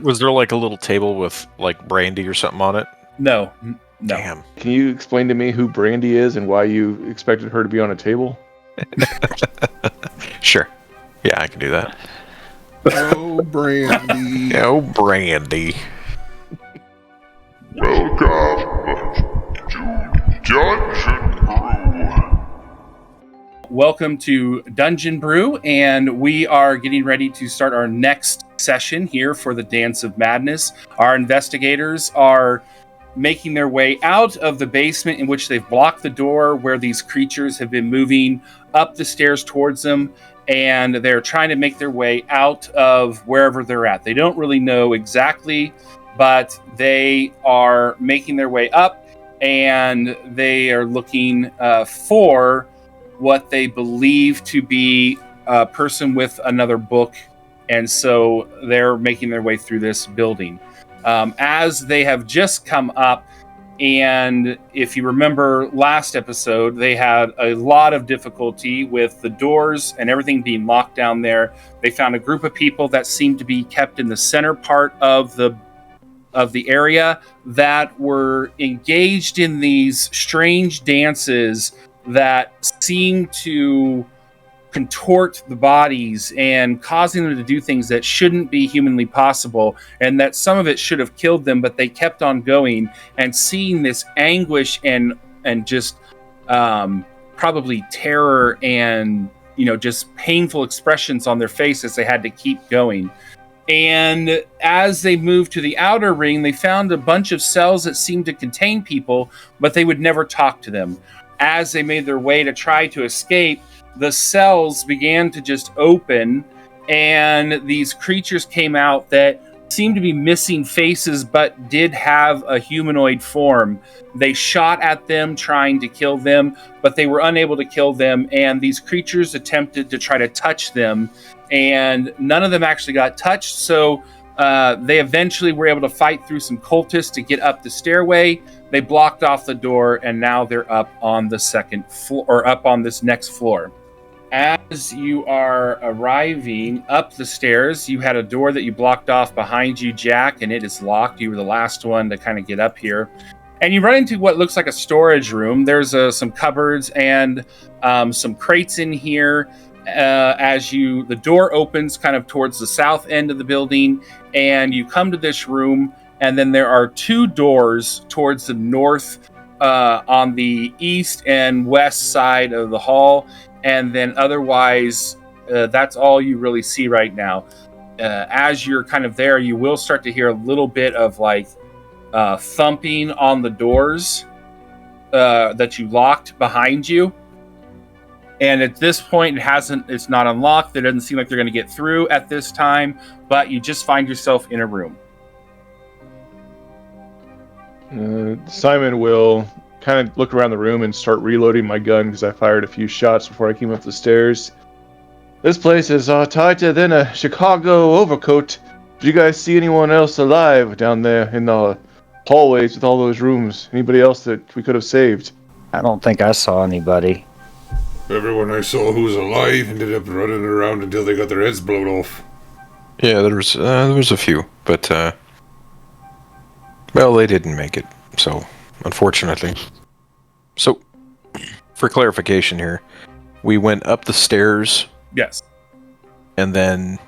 Was there like a little table with like brandy or something on it? No. Damn. Can you explain to me who Brandy is and why you expected her to be on a table? Sure. Yeah, I can do that. Oh, Brandy. Oh, brandy. Welcome to Dungeon Brew. Welcome to Dungeon Brew, and we are getting ready to start our next session here for the Dance of Madness. Our investigators are making their way out of the basement in which they've blocked the door where these creatures have been moving up the stairs towards them, and they're trying to make their way out of wherever they're at. They don't really know exactly, but they are making their way up, and they are looking for what they believe to be a person with another book, and so they're making their way through this building. As they have just come up, and if you remember last episode, they had a lot of difficulty with the doors and everything being locked down there. They found a group of people that seemed to be kept in the center part of the area that were engaged in these strange dances that seemed to contort the bodies and causing them to do things that shouldn't be humanly possible, and that some of it should have killed them, but they kept on going, and seeing this anguish and just probably terror and just painful expressions on their face as they had to keep going. And as they moved to the outer ring, they found a bunch of cells that seemed to contain people, but they would never talk to them. As they made their way to try to escape, the cells began to just open, and these creatures came out that seemed to be missing faces but did have a humanoid form. They shot at them trying to kill them, but they were unable to kill them, and these creatures attempted to try to touch them, and none of them actually got touched, so they eventually were able to fight through some cultists to get up the stairway. They blocked off the door, and now they're up on the second floor, or up on this next floor. As you are arriving up the stairs, you had a door that you blocked off behind you, Jack, and it is locked. You were the last one to kind of get up here. And you run into what looks like a storage room. There's some cupboards and some crates in here. As the door opens kind of towards the south end of the building, and you come to this room, and then there are two doors towards the north on the east and west side of the hall. And then otherwise, that's all you really see right now. As you're kind of there, you will start to hear a little bit of like thumping on the doors that you locked behind you. And at this point, it's not unlocked. It doesn't seem like they're going to get through at this time, but you just find yourself in a room. Simon will kind of look around the room and start reloading my gun because I fired a few shots before I came up the stairs. This place is tighter than a Chicago overcoat. Did you guys see anyone else alive down there in the hallways with all those rooms? Anybody else that we could have saved? I don't think I saw anybody. Everyone I saw who was alive ended up running around until they got their heads blown off. Yeah, there was a few, but well, they didn't make it. So, unfortunately. So, for clarification here, we went up the stairs. Yes. And then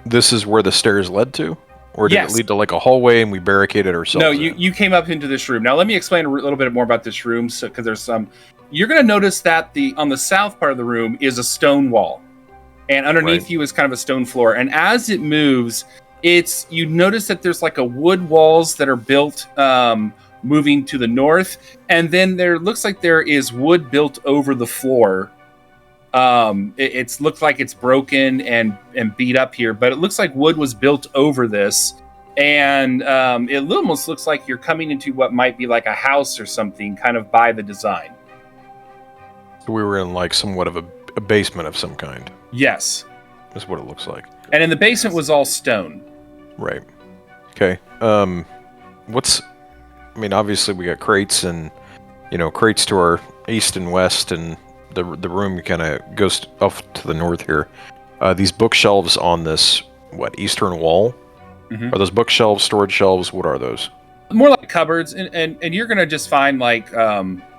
this is where the stairs led to? Or did Yes. it lead to like a hallway and we barricaded ourselves? No, you came up into this room. Now, let me explain a little bit more about this room, because there's some. You're going to notice that on the south part of the room is a stone wall, and underneath you is kind of a stone floor. And as it moves, you notice that there's like a wood walls that are built moving to the north, and then there looks like there is wood built over the floor. It's looked like it's broken and beat up here, but it looks like wood was built over this, and it almost looks like you're coming into what might be like a house or something, kind of by the design. So we were in like somewhat of a basement of some kind. Yes. That's what it looks like. And in the basement was all stone. Right. Okay. Obviously we got crates and, crates to our east and west, and the room kind of goes off to the north here. These bookshelves on this, eastern wall? Mhm. Are those bookshelves, storage shelves? What are those? More like cupboards, and you're gonna just find like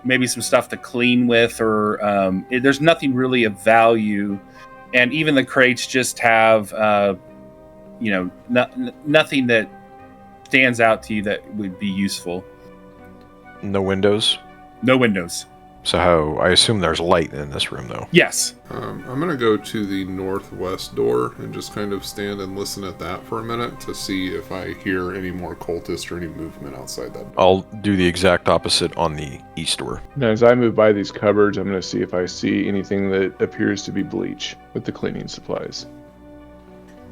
maybe some stuff to clean with, or there's nothing really of value, and even the crates just have nothing that stands out to you that would be useful. No windows. No windows. So how? I assume there's light in this room, though. Yes. I'm gonna go to the northwest door and just kind of stand and listen at that for a minute to see if I hear any more cultists or any movement outside that door. I'll do the exact opposite on the east door. Now, as I move by these cupboards, I'm going to see if I see anything that appears to be bleach with the cleaning supplies.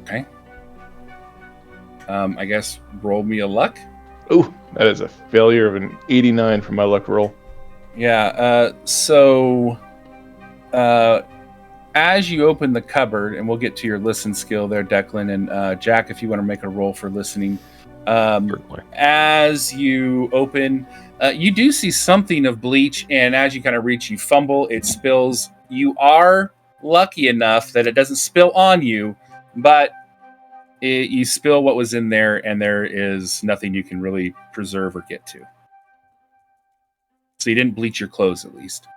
Okay. I guess roll me a luck. Oh, that is a failure of an 89 for my luck roll. Yeah. So, as you open the cupboard, and we'll get to your listen skill there, Declan, and Jack, if you want to make a roll for listening. Certainly. As you open, you do see something of bleach, and as you kind of reach, you fumble, it spills. You are lucky enough that it doesn't spill on you, but you spill what was in there, and there is nothing you can really preserve or get to. So you didn't bleach your clothes, at least.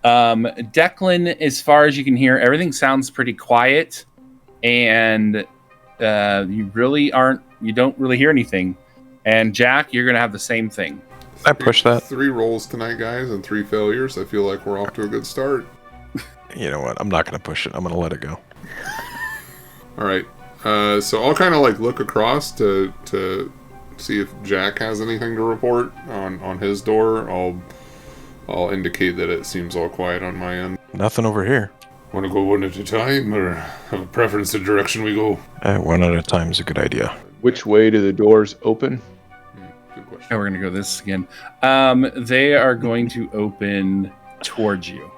Declan, as far as you can hear, everything sounds pretty quiet, and you don't really hear anything. And Jack, you're going to have the same thing. I push that. 3 rolls tonight, guys, and 3 failures. I feel like we're off to a good start. You know what? I'm not going to push it. I'm going to let it go. All right. So I'll kind of like look across to see if Jack has anything to report on his door. I'll indicate that it seems all quiet on my end. Nothing over here. Want to go one at a time, or have a preference to direction we go? One at a time is a good idea. Which way do the doors open? Good question. And we're going to go this again. They are going to open towards you.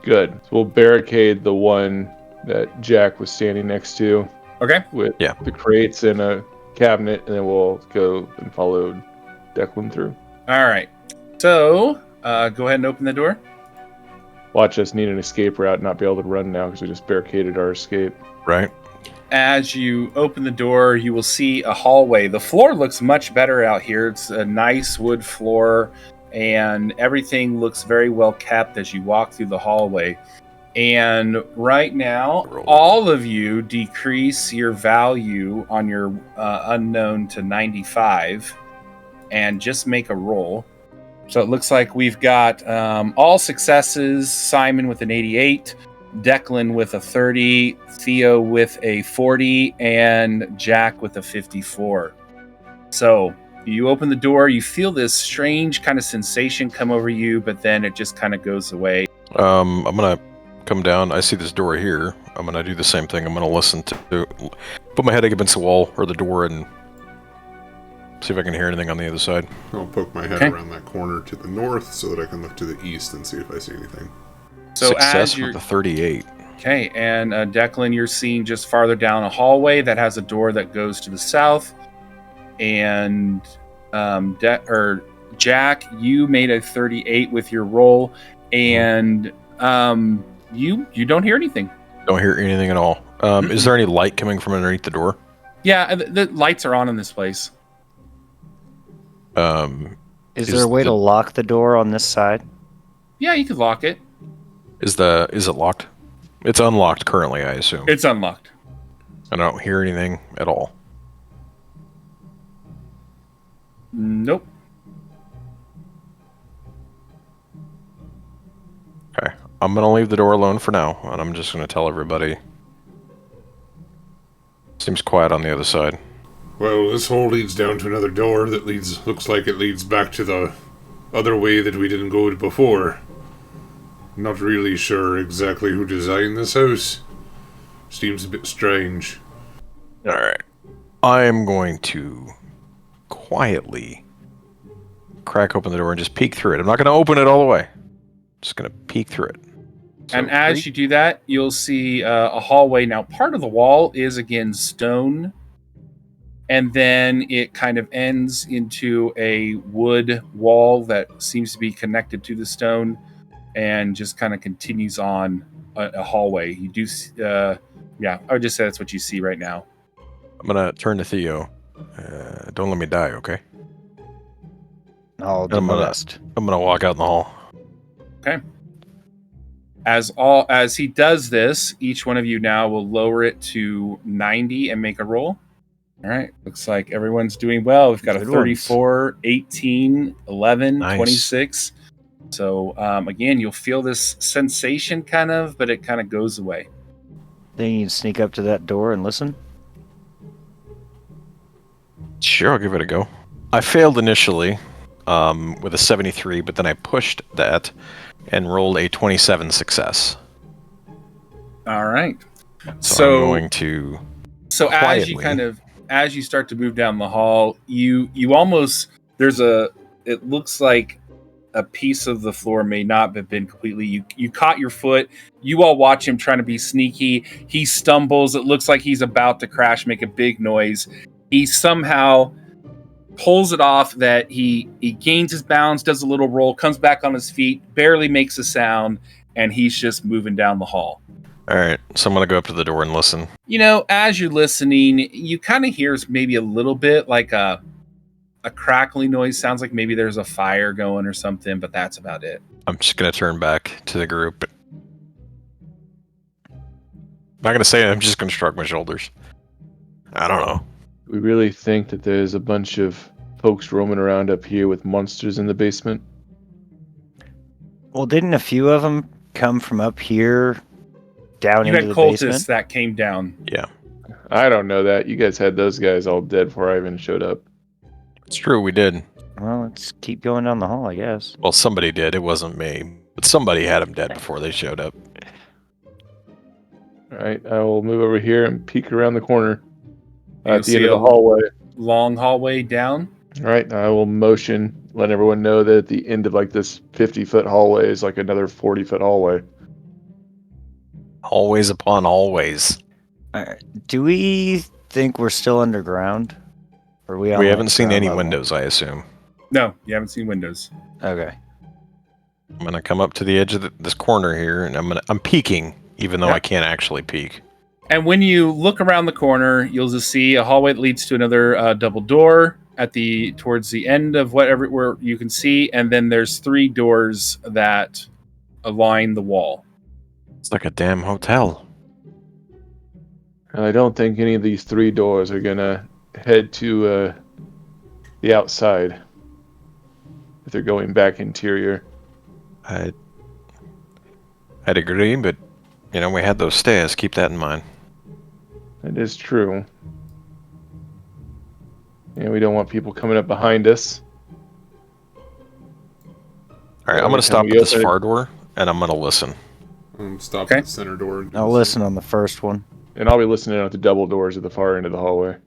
Good. So we'll barricade the one that Jack was standing next to Okay. with Yeah. the crates and a cabinet, and then we'll go and follow Declan through. All right. So go ahead and open the door. Watch us need an escape route, not be able to run now because we just barricaded our escape. Right? As you open the door, you will see a hallway. The floor looks much better out here. It's a nice wood floor, and everything looks very well kept as you walk through the hallway. And right now, all of you decrease your value on your unknown to 95 and just make a roll. So it looks like we've got all successes. Simon with an 88, Declan with a 30, Theo with a 40, and Jack with a 54. So you open the door, you feel this strange kind of sensation come over you, but then it just kind of goes away. I'm going to come down. I see this door here. I'm going to do the same thing. I'm going to listen to... Put my head against the wall or the door and see if I can hear anything on the other side. I'll poke my head Okay. around that corner to the north so that I can look to the east and see if I see anything. So Success as you're... with the 38. Okay, and Declan, you're seeing just farther down a hallway that has a door that goes to the south. And Jack, you made a 38 with your roll, and you don't hear anything. Don't hear anything at all. Is there any light coming from underneath the door? Yeah, the lights are on in this place. Is there a way to lock the door on this side? Yeah, you could lock it. Is it locked? It's unlocked currently, I assume. It's unlocked. I don't hear anything at all. Nope. Okay. I'm going to leave the door alone for now, and I'm just going to tell everybody. Seems quiet on the other side. Well, this hole leads down to another door that looks like it leads back to the other way that we didn't go to before. Not really sure exactly who designed this house. Seems a bit strange. Alright. I am going to quietly crack open the door and just peek through it. I'm not going to open it all the way. Just going to peek through it. So And as you do that, you'll see a hallway. Now, part of the wall is, again, stone. And then it kind of ends into a wood wall that seems to be connected to the stone and just kind of continues on a hallway. You do, I would just say that's what you see right now. I'm gonna turn to Theo. Don't let me die, okay? I'll do my best. I'm gonna walk out in the hall. Okay. As he does this, each one of you now will lower it to 90 and make a roll. All right. Looks like everyone's doing well. We've got Good a 34, 18, 11, Nice. 26. So again, you'll feel this sensation kind of, but it kind of goes away. Then you can sneak up to that door and listen. Sure, I'll give it a go. I failed initially with a 73, but then I pushed that and rolled a 27 success. All right. So I'm going to So quietly- as you start to move down the hall, you almost it looks like a piece of the floor may not have been completely. You caught your foot. You all watch him trying to be sneaky. He stumbles. It looks like he's about to crash, make a big noise. He somehow pulls it off that he gains his balance, does a little roll, comes back on his feet, barely makes a sound, and he's just moving down the hall. All right, so I'm going to go up to the door and listen. You know, as you're listening, you kind of hear maybe a little bit like a crackling noise. Sounds like maybe there's a fire going or something, but that's about it. I'm just going to turn back to the group. I'm not going to say it, I'm just going to shrug my shoulders. I don't know. We really think that there's a bunch of folks roaming around up here with monsters in the basement? Well, didn't a few of them come from up here down You into had the cultists basement? that came down. Yeah, I don't know that. You guys had those guys all dead before I even showed up. it's true, we did. Well, let's keep going down the hall, I guess. Well, somebody did, it wasn't me. But somebody had them dead before they showed up. All right, I will move over here and peek around the corner You'll at the end see of the a hallway. long hallway down. All right, I will motion, let everyone know that at the end of like this 50-foot hallway is like another 40-foot hallway. Always upon always. Alright. Do we think we're still underground? Or we on, We like, haven't seen ground any level? windows, I assume. No, you haven't seen windows. Okay. I'm gonna come up to the edge of this corner here, and I'm peeking, even though Yeah. I can't actually peek. And when you look around the corner, you'll just see a hallway that leads to another double door towards the end of where you can see, and then there's 3 doors that align the wall. It's like a damn hotel. And I don't think any of these 3 doors are gonna head to the outside if they're going back interior. I'd agree, but you know we had those stairs. Keep that in mind. That is true. And we don't want people coming up behind us. All right, I'm Every gonna stop time at we this open it- far door, and I'm gonna listen. Stop Okay. at the center door. and do I'll the listen same. on the first one. And I'll be listening at the double doors at the far end of the hallway.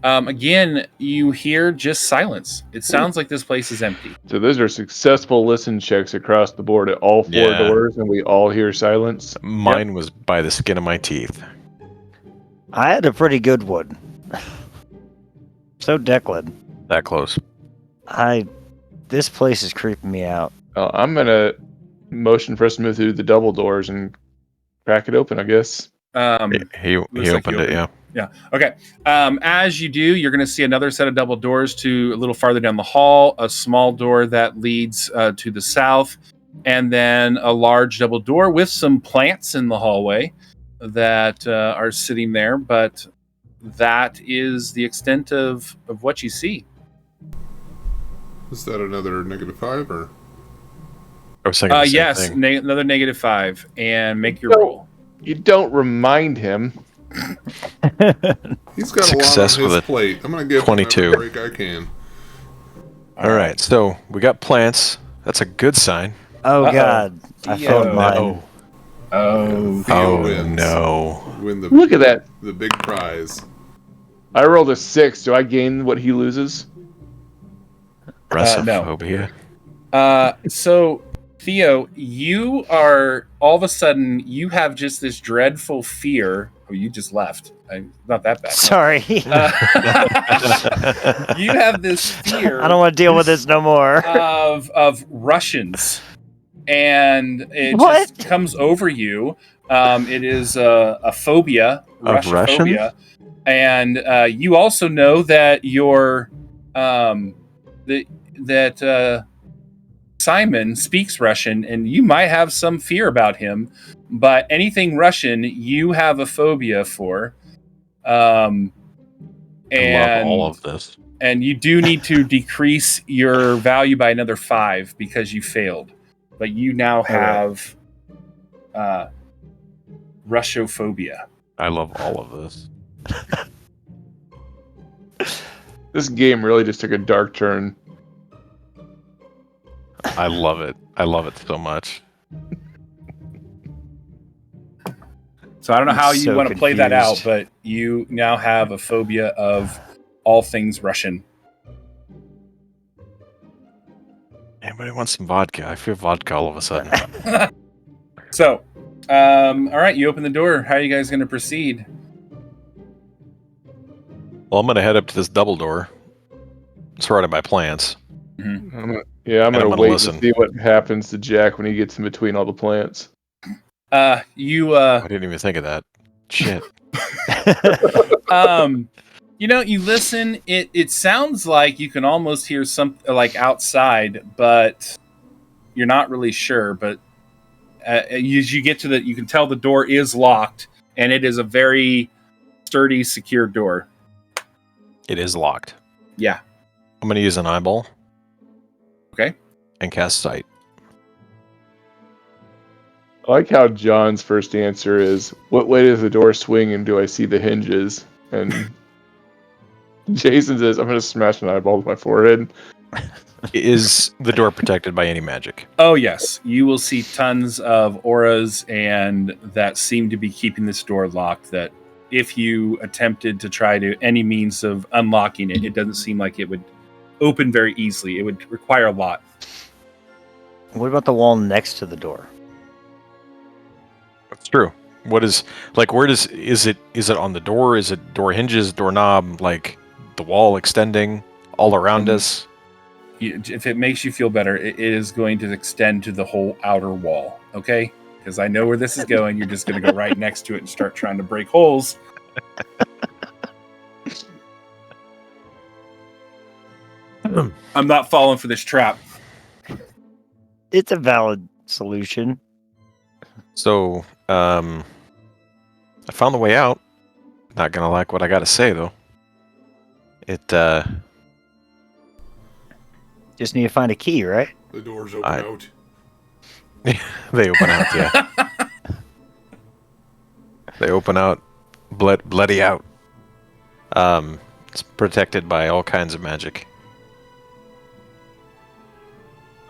Again, you hear just silence. It sounds like this place is empty. So those are successful listen checks across the board at all 4 Yeah. doors, and we all hear silence. Mine was by the skin of my teeth. I had a pretty good one. So, Declan, That close. this place is creeping me out. I'm gonna motion for us to move through the double doors and crack it open, I guess. He Looks like opened you it, yeah. Yeah. Okay. As you do, you're going to see another set of double doors to a little farther down the hall, a small door that leads to the south, and then a large double door with some plants in the hallway that are sitting there. But that is the extent of what you see. Is that another -5 or? I was thinking the same Yes, thing. another -5, and make your No. roll. You don't remind him. He's got Success a lot on with his a plate. I'm gonna give 22. him every break I can. All right, so we got plants. That's a good sign. Oh, Uh-oh. God. I Theo. felt mine. No. Oh, Theo Oh wins. no. Win the Look at that. big prize. I rolled a 6. Do I gain what he loses? Rassophobia. So Theo, you are all of a sudden you have just this dreadful fear. Oh, you just left. Not that bad. Sorry. You have this fear I don't want to deal with this no more. of Russians, and it What? just comes over you. It is a phobia, Of Russophobia. And you also know that Simon speaks Russian, and you might have some fear about him. But anything Russian, you have a phobia for. I love all of this. And you do need to decrease your value by another 5 because you failed. But you now have Russophobia. I love all of this. This game really just took a dark turn. I love it. I love it so much. So I don't know how I'm you so want to play that out, confused. but you now have a phobia of all things Russian. Anybody want some vodka? I feel vodka all of a sudden. So, all right, you open the door. How are you guys going to proceed? Well, I'm going to head up to this double door, surrounded by plants. Mhm. I'm I'm gonna gonna wait listen. to see what happens to Jack when he gets in between all the plants. You I didn't even think of that. Shit. you listen. It sounds like you can almost hear something like outside, but you're not really sure. But as you get to you can tell the door is locked, and it is a very sturdy, secure door. It is locked. Yeah. I'm going to use an eyeball. Okay. And cast sight. I like how John's first answer is, "What way does the door swing, and do I see the hinges?" And Jason says, "I'm gonna smash an eyeball with my forehead." Is the door protected by any magic? Oh yes, you will see tons of auras, and that seem to be keeping this door locked. That if you attempted to try to any means of unlocking it, it doesn't seem like it would open very easily. It would require a lot. What about the wall next to the door? That's true. What is where is it on the door? Is it door hinges, doorknob, like the wall extending all around us? If it makes you feel better, it is going to extend to the whole outer wall. Okay, because I know where this is going. You're just going to go right next to it and start trying to break holes. I'm not falling for this trap. It's a valid solution. So, I found the way out. Not gonna like what I gotta say though. It Just need to find a key, right? The doors open I- out. they open out, yeah. They open out, bloody out. It's protected by all kinds of magic.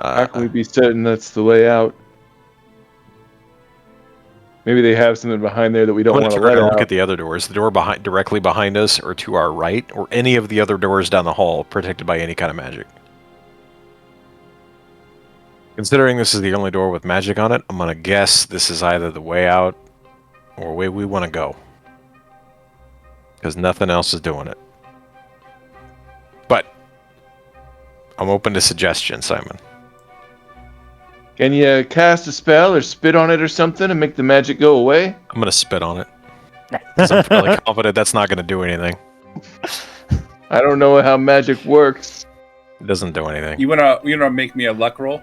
How can we be certain that's the way out? Maybe they have something behind there that we don't want to let look out. at the other doors. The door directly behind us, or to our right, or any of the other doors down the hall, protected by any kind of magic. Considering this is the only door with magic on it, I'm gonna guess this is either the way out or way we want to go. Because nothing else is doing it. But I'm open to suggestions, Simon. Can you cast a spell or spit on it or something and make the magic go away? I'm gonna spit on it. 'Cause I'm fairly confident that's not gonna do anything. I don't know how magic works. It doesn't do anything. You wanna make me a luck roll?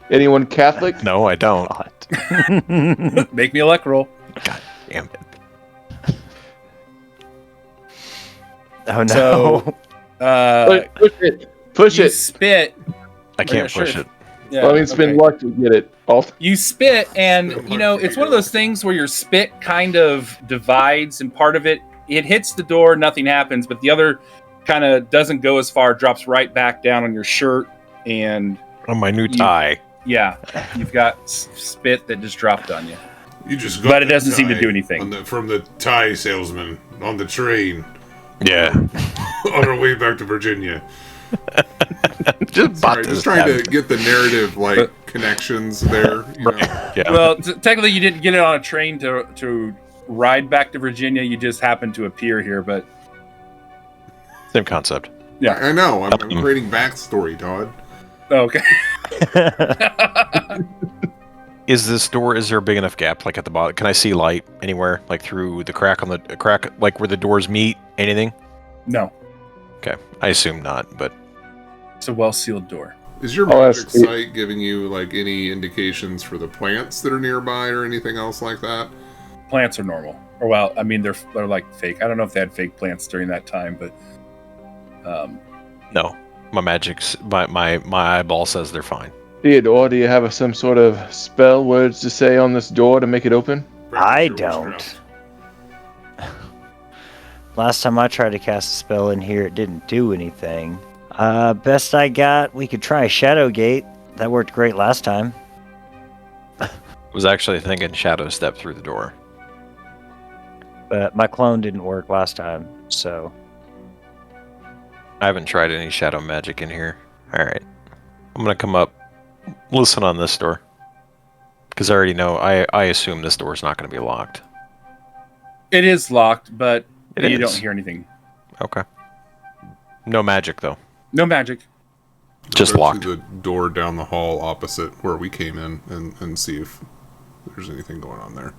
Anyone Catholic? No, I don't. God. Make me a luck roll. God damn it. Oh no. So, Push it. Push you it. spit. I can't yeah, push sure. it. Yeah, Well, I mean, spend okay. luck to get it. You spit, and it's one of those things where your spit kind of divides, and part of it hits the door, nothing happens, but the other kind of doesn't go as far, drops right back down on your shirt, and On my new tie. yeah, you've got spit that just dropped on you. You just got But it that doesn't seem to tie do anything. from the tie salesman on the train Yeah. on our way back to Virginia. Just Sorry, bought just this trying to tab. get the narrative connections there. You know. Yeah. Well, technically, you didn't get it on a train to ride back to Virginia. You just happened to appear here, but Same concept. yeah. I know. I'm creating backstory, Todd. Okay. Is there a big enough gap, like at the bottom? Can I see light anywhere, like through the crack like where the doors meet? Anything? No, Okay. I assume not, but it's a well-sealed door. Is your I'll magic ask you- sight giving you like any indications for the plants that are nearby or anything else like that? Plants are normal, or well, I mean they're like fake. I don't know if they had fake plants during that time, but no. My eyeball says they're fine. Theodore, do you have some sort of spell words to say on this door to make it open? I Practice your don't. witchcraft. Last time I tried to cast a spell in here, it didn't do anything. Best I got, we could try Shadow Gate. That worked great last time. I was actually thinking Shadow Step through the door. But my clone didn't work last time, so... I haven't tried any shadow magic in here. Alright. I'm gonna come up, listen on this door. Because I already know, I assume this door's not gonna be locked. it is locked. But It you is. don't hear anything. Okay. No magic, though. No magic. Just Go locked. to the door down the hall opposite where we came in and see if there's anything going on there.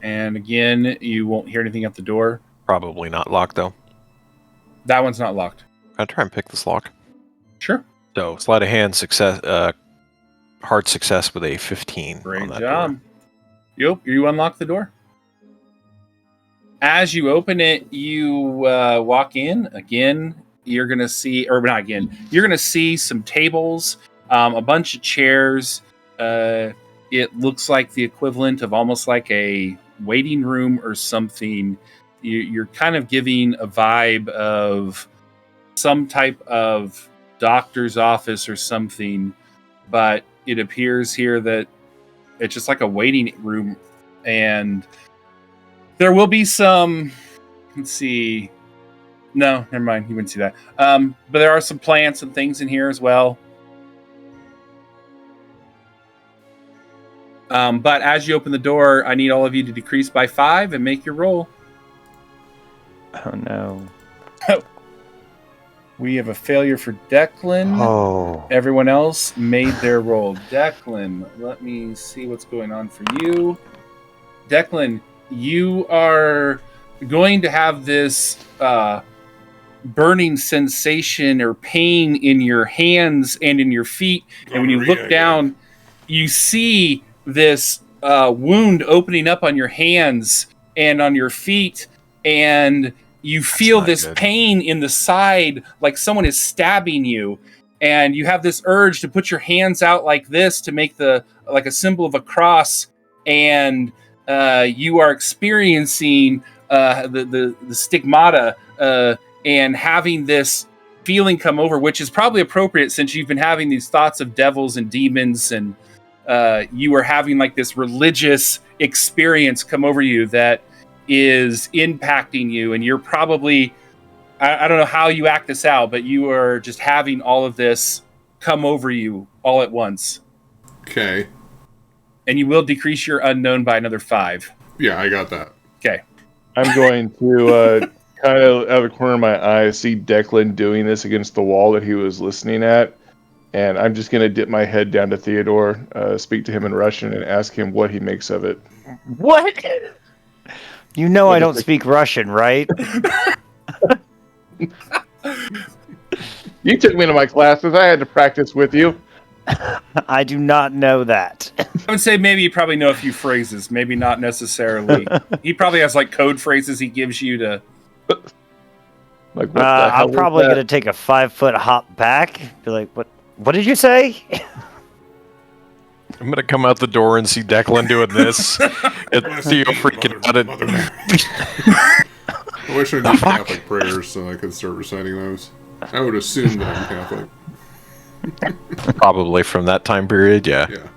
And again, you won't hear anything at the door. Probably not locked, though. That one's not locked. I'll try and pick this lock. Sure. So, sleight of hand success, hard success with a 15 Great on that job. door. You unlock the door. As you open it, you walk in. Again, you're going to see, or not again, you're going to see some tables, a bunch of chairs. It looks like the equivalent of almost like a waiting room or something. You're kind of giving a vibe of some type of doctor's office or something, but it appears here that it's just like a waiting room, and there will be some, let's see, no, never mind, you wouldn't see that. But there are some plants and things in here as well. But as you open the door, I need all of you to decrease by 5 and make your roll. Oh no. We have a failure for Declan. Oh. Everyone else made their roll. Declan, let me see what's going on for you. Declan, you are going to have this burning sensation or pain in your hands and in your feet. And when you look down, you see this wound opening up on your hands and on your feet. And you feel this good. pain in the side, like someone is stabbing you. And you have this urge to put your hands out like this to make like a symbol of a cross. And you are experiencing the stigmata and having this feeling come over, which is probably appropriate since you've been having these thoughts of devils and demons, and you are having like this religious experience come over you that is impacting you. And you're probably, I don't know how you act this out, but you are just having all of this come over you all at once. Okay. And you will decrease your unknown by another 5. Yeah, I got that. Okay. I'm going to kind of out of the corner of my eye see Declan doing this against the wall that he was listening at. And I'm just going to dip my head down to Theodore, speak to him in Russian, and ask him what he makes of it. What? You know I don't speak Russian, right? You took me to my classes. I had to practice with you. I do not know that. I would say maybe you probably know a few phrases, maybe not necessarily. He probably has like code phrases he gives you to. Like, what the hell I'm was probably that? going to take a 5-foot hop back. Be like, what did you say? I'm gonna come out the door and see Declan doing this. And Theo freaking out. Mother Mary. I wish I knew fuck? Catholic prayers so I could start reciting those. I would assume that I'm Catholic. Probably from that time period, yeah. Yeah.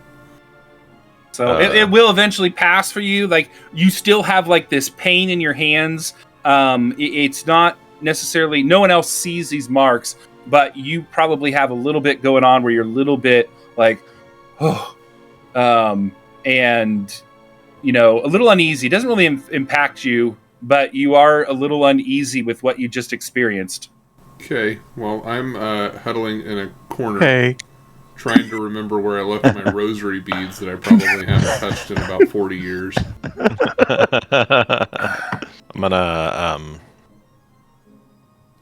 So it will eventually pass for you. Like you still have like this pain in your hands. It's not necessarily, no one else sees these marks, but you probably have a little bit going on where you're a little bit like, oh, and you know, a little uneasy. It doesn't really impact you, but you are a little uneasy with what you just experienced. Okay, well, I'm huddling in a corner, Hey. trying to remember where I left my rosary beads that I probably haven't touched in about 40 years. I'm gonna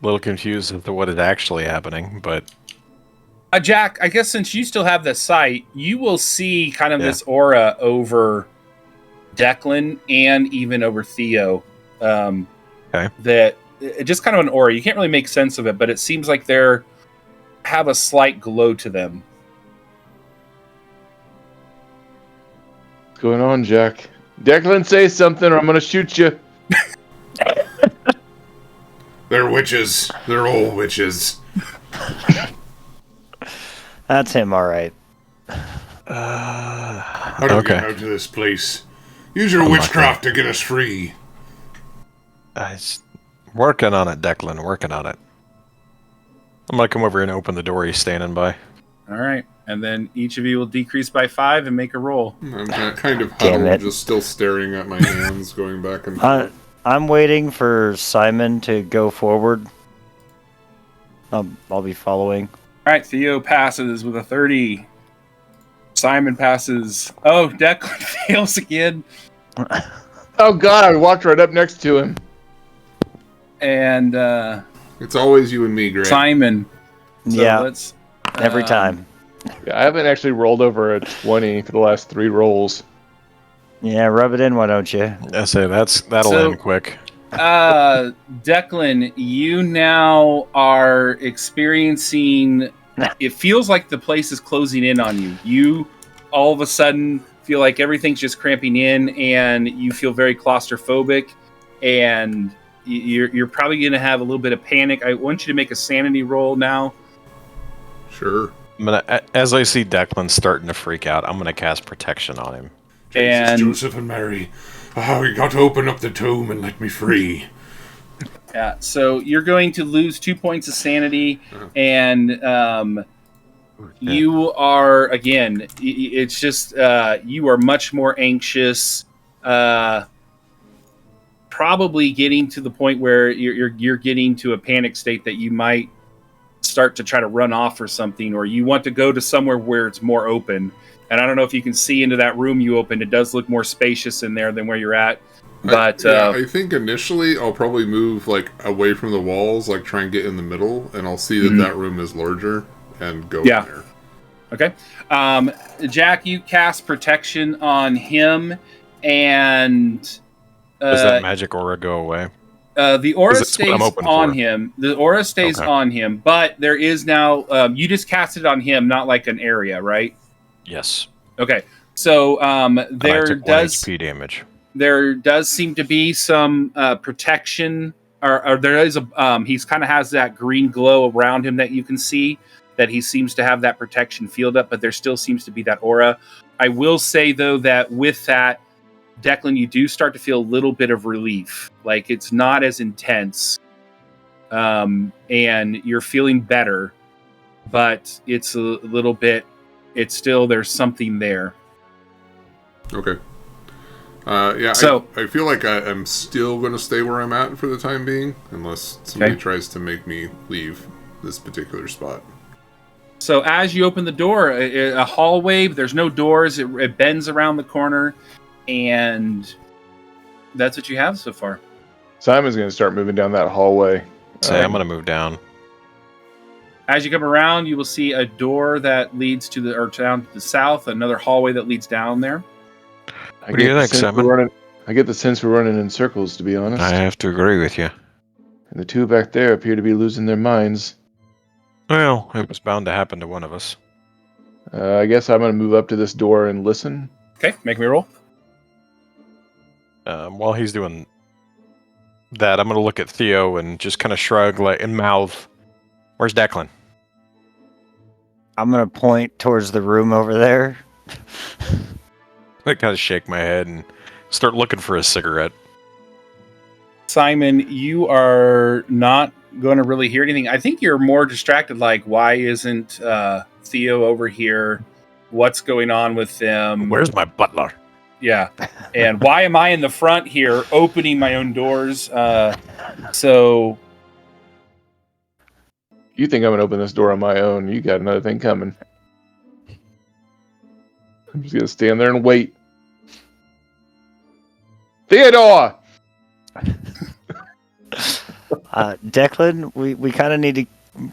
a little confused as to what is actually happening, but Jack, I guess since you still have the sight, you will see kind of Yeah. this aura over Declan and even over Theo. Okay. That just kind of an aura. You can't really make sense of it, but it seems like they're have a slight glow to them. What's going on, Jack? Declan, say something or I'm gonna shoot you. They're witches. They're all witches. That's him, all right. How do we Okay. get out of this place? Use your I'm not witchcraft to get us free. Working on it, Declan. Working on it. I'm gonna come over here and open the door he's standing by. All right, and then each of you will decrease by 5 and make a roll. I'm kind of Damn huddled, it. just still staring at my hands, going back and forth. I'm waiting for Simon to go forward. I'll be following. All right, Theo passes with a 30. Simon passes. Oh, Declan fails again. Oh God, I walked right up next to him. And It's always you and me, Greg. Simon. So Yeah, let's, every time. Yeah, I haven't actually rolled over a 20 for the last 3 rolls. Yeah, rub it in, why don't you? I say that'll So- end quick. Declan, you now are experiencing. It feels like the place is closing in on you. You all of a sudden feel like everything's just cramping in, and you feel very claustrophobic, and you're probably going to have a little bit of panic. I want you to make a sanity roll now. Sure. As I see Declan starting to freak out, I'm gonna cast protection on him. Jesus, And- Joseph and Mary. You got to open up the tomb and let me free. Yeah, so you're going to lose 2 points of sanity, and you are again. It's just you are much more anxious. Probably getting to the point where you're getting to a panic state that you might start to try to run off or something, or you want to go to somewhere where it's more open. And I don't know if you can see into that room you opened. It does look more spacious in there than where you're at. But I think initially I'll probably move like away from the walls, like try and get in the middle, and I'll see that that room is larger and go Yeah. in there. okay, Jack, you cast protection on him, and Does that magic aura go away? the aura 'Cause it's what I'm stays open on for. him. The aura stays Okay. on him, but there is now. You just cast it on him, not like an area, right? Yes. Okay, so And I there took 1 does. HP damage. There does seem to be some protection, or there is a. He's kind of has that green glow around him that you can see. That he seems to have that protection field up, but there still seems to be that aura. I will say though that with that, Declan, you do start to feel a little bit of relief. Like it's not as intense, and you're feeling better, but it's a little bit. It's still there's something there. Okay. Yeah, So- I feel like I'm still going to stay where I'm at for the time being, unless somebody tries to make me leave this particular spot. So as you open the door, a hallway, there's no doors. It bends around the corner, and that's what you have so far. Simon's gonna start moving down that hallway. Say I'm gonna move down. As you come around, you will see a door that leads to down to the south, another hallway that leads down there. I What do you get the think, sense Simon? we're running- I get the sense we're running in circles, to be honest. I have to agree with you. And the two back there appear to be losing their minds. Well, it was bound to happen to one of us. I guess I'm gonna move up to this door and listen. Okay, make me a roll. While he's doing that, I'm gonna look at Theo and just kind of shrug and mouth, "Where's Declan?" I'm gonna point towards the room over there. I kind of shake my head and start looking for a cigarette. Simon, you are not going to really hear anything. I think you're more distracted. Like, why isn't Theo over here? What's going on with them? Where's my butler? Yeah. And why am I in the front here opening my own doors? So You think I'm gonna open this door on my own? You got another thing coming. I'm just gonna stand there and wait. Theodore! Declan, we kind of need to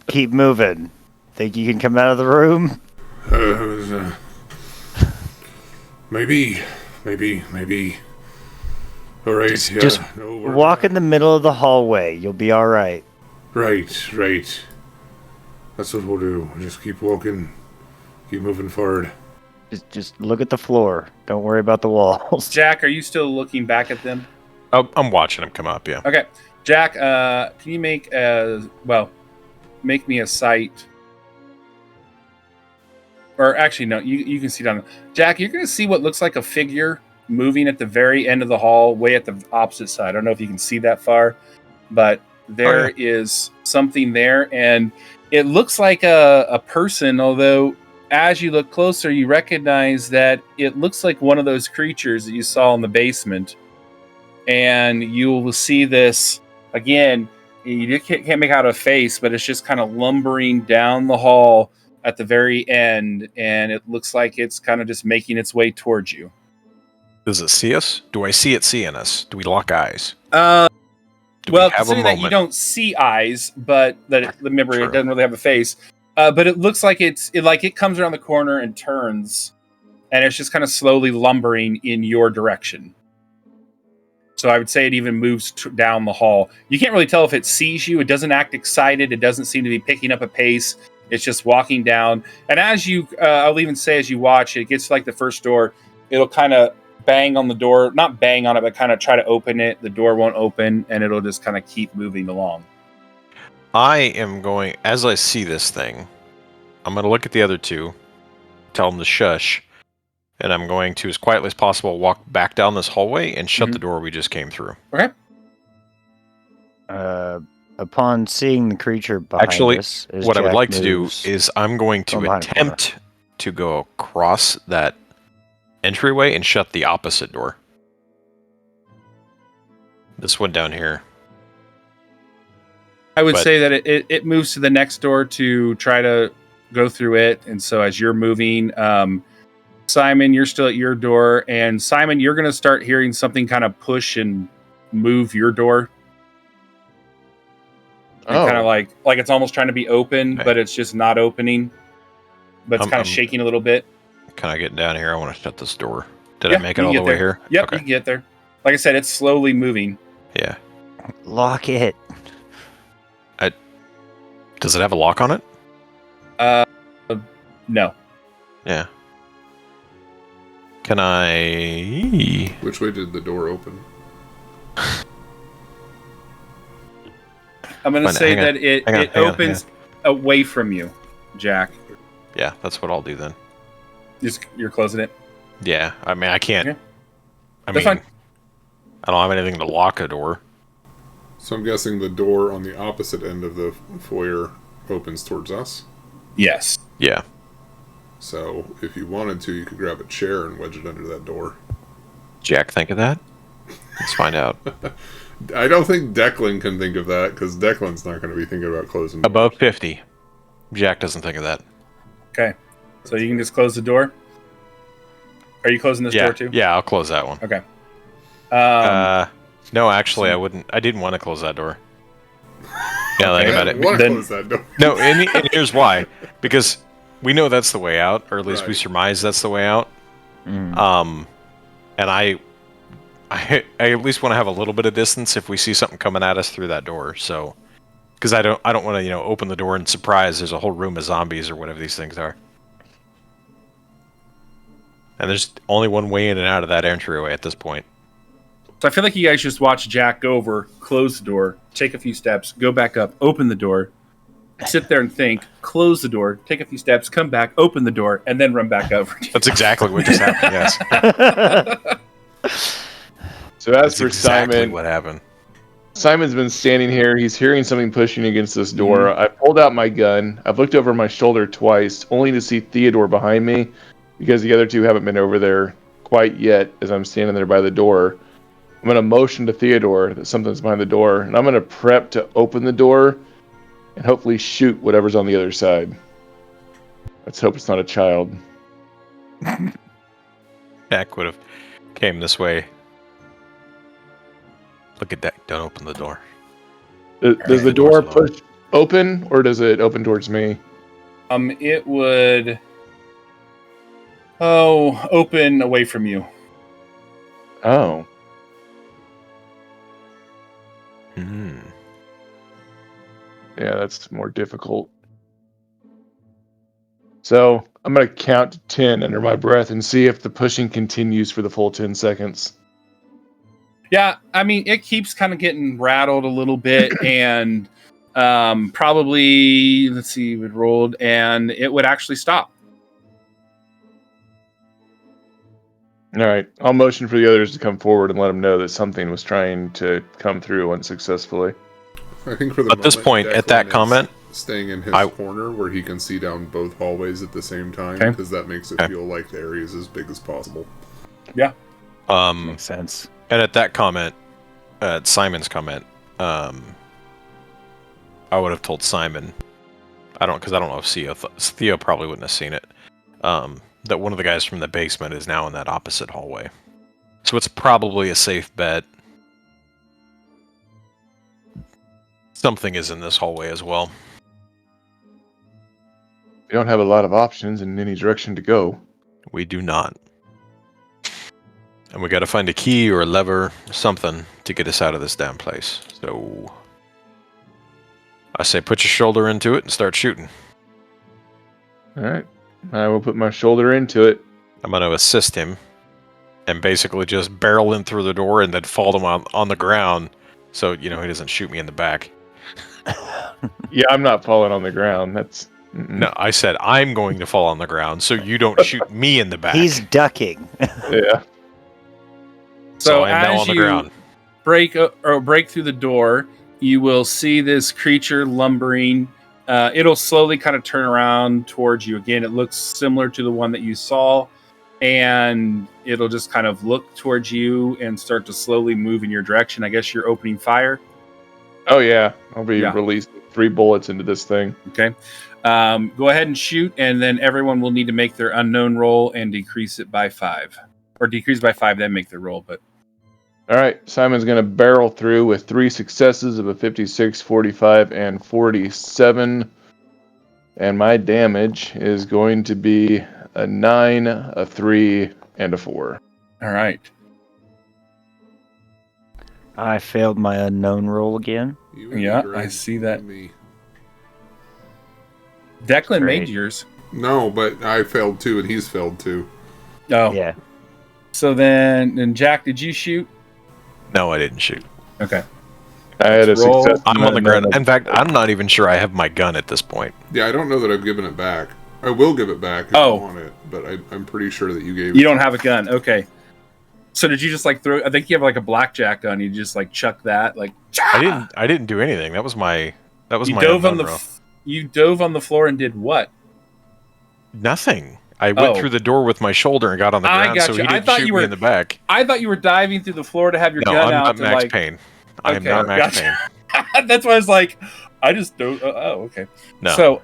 keep moving. Think you can come out of the room? Maybe. All right. Just No, walk in the middle of the hallway. You'll be all right. Right. That's what we'll do. Just keep walking. Keep moving forward. Just look at the floor. Don't worry about the walls. Jack, are you still looking back at them? Oh, I'm watching him come up. Yeah. Okay, Jack, can you make me a sight? Or actually, no, you can see down. Jack, you're going to see what looks like a figure moving at the very end of the hall, way at the opposite side. I don't know if you can see that far, but there is something there, and it looks like a person, although as you look closer, you recognize that it looks like one of those creatures that you saw in the basement. And you will see this, again, you can't make out a face, but it's just kind of lumbering down the hall at the very end, and it looks like it's kind of just making its way towards you. Does it see us? Do I see it seeing us? Do we lock eyes? Well, have a considering that you moment? don't see eyes, but remember, True. it doesn't really have a face. But it looks like it comes around the corner and turns, and it's just kind of slowly lumbering in your direction. So I would say it even moves down the hall. You can't really tell if it sees you. It doesn't act excited. It doesn't seem to be picking up a pace. It's just walking down. And as you, I'll even say as you watch, it gets to like the first door, it'll kind of bang on the door. Not bang on it, but kind of try to open it. The door won't open, and it'll just kind of keep moving along. I am going, as I see this thing, I'm going to look at the other two, tell them to shush, and I'm going to, as quietly as possible, walk back down this hallway and shut the door we just came through. Okay. Upon seeing the creature behind Actually, us, as what I would Jack like to do moves- is I'm going to from behind the corner. attempt to go across that entryway and shut the opposite door. This one down here. I would But- say that it moves to the next door to try to go through it. And so as you're moving, Simon, you're still at your door. And Simon, you're going to start hearing something kind of push and move your door. Kind of like it's almost trying to be open, Okay. but it's just not opening. But it's kind of I'm- shaking a little bit. Can I get down here? I want to shut this door. Did Yeah, I make you it all can the get way there. here? Yep, Okay. you can get there. Like I said, it's slowly moving. Yeah. Lock it. Does it have a lock on it? No. Yeah. Can I... Which way did the door open? I'm going to Fine, say hang on, that it hang on. opens away from you, Jack. Yeah, that's what I'll do then. You're closing it. Yeah, I mean, I can't... Okay. I That's mean, fine. I don't have anything to lock a door. So I'm guessing the door on the opposite end of the foyer opens towards us. Yes. Yeah. So if you wanted to, you could grab a chair and wedge it under that door. Jack, think of that? Let's find out. I don't think Declan can think of that, because Declan's not going to be thinking about closing doors. Above 50. Jack doesn't think of that. Okay. So you can just close the door? Are you closing this Yeah, door too? yeah, I'll close that one. Okay. No, actually, I wouldn't. I didn't want to close that door. Yeah, think about I it. want to Then- close that door. No, and here's why. Because we know that's the way out, or at least we Right. surmise that's the way out. Mm. And I at least want to have a little bit of distance if we see something coming at us through that door. So, because I don't want to open the door and surprise there's a whole room of zombies or whatever these things are. And there's only one way in and out of that entryway at this point. So I feel like you guys just watch Jack go over, close the door, take a few steps, go back up, open the door, sit there and think, close the door, take a few steps, come back, open the door, and then run back over. That's exactly what just happened. Yes, So as that's for exactly Simon, what happened. Simon's been standing here. He's hearing something pushing against this door. Mm-hmm. I pulled out my gun. I've looked over my shoulder twice, only to see Theodore behind me, because the other two haven't been over there quite yet as I'm standing there by the door. I'm going to motion to Theodore that something's behind the door, and I'm going to prep to open the door and hopefully shoot whatever's on the other side. Let's hope it's not a child. Jack would have came this way. Look at that. Don't open the door. Does the door push open, or does it open towards me? It would open away from you. Oh. Hmm. Yeah, that's more difficult. So I'm going to count to 10 under my breath and see if the pushing continues for the full 10 seconds. Yeah, I mean, it keeps kind of getting rattled a little bit, and probably, let's see, it rolled, and it would actually stop. All right, I'll motion for the others to come forward and let them know that something was trying to come through unsuccessfully. I think for the At this point, at that Declan is comment, staying in his I- corner where he can see down both hallways at the same time, Okay. because that makes it Okay. feel like the area is as big as possible. Makes sense. And at that comment, at Simon's comment, I would have told Simon. Because I don't know if Theo probably wouldn't have seen it. That one of the guys from the basement is now in that opposite hallway, so it's probably a safe bet. Something is in this hallway as well. We don't have a lot of options in any direction to go. We do not. And we got to find a key or a lever, something to get us out of this damn place. So I say put your shoulder into it and start shooting. All right, I will put my shoulder into it. I'm going to assist him and basically just barrel in through the door and then fall him on the ground so, he doesn't shoot me in the back. Yeah, I'm not falling on the ground. That's... No, I said I'm going to fall on the ground so you don't shoot me in the back. He's ducking. Yeah. So I'm now as on the you ground. break through the door, you will see this creature lumbering. It'll slowly kind of turn around towards you again. It looks similar to the one that you saw, and it'll just kind of look towards you and start to slowly move in your direction. I guess you're opening fire. Oh, yeah. I'll be releasing 3 bullets into this thing. Okay. Go ahead and shoot, and then everyone will need to make their unknown roll and decrease it by 5. Or decrease by 5, then make their roll. But All right, Simon's going to barrel through with 3 successes of a 56, 45, and 47. And my damage is going to be a 9, a 3, and a 4. all right. I failed my unknown roll again. You and Yeah, me, Greg. I see that. You and me. Declan Great. made yours. No, but I failed too, and he's failed too. Oh, Yeah. So then Jack, did you shoot? No, I didn't shoot. Okay. I had a Let's roll. success. I'm on the ground. In fact, I'm not even sure I have my gun at this point. Yeah, I don't know that I've given it back. I will give it back if I want it, but I'm pretty sure that you gave it. You don't have a gun. Okay. So did you just throw? I think you have a blackjack gun. You just chuck that I didn't do anything. That was my You my dove on unknown the roll. you dove on the floor and did what? Nothing. I went through the door with my shoulder and got on the I ground, got so you. he I didn't thot shoot you me were- in the back. I thought you were diving through the floor to have your No, gun I'm out not Max to Payne. I am Okay, not Max gotcha. Payne. That's why I was I just don't. Oh, okay. No, So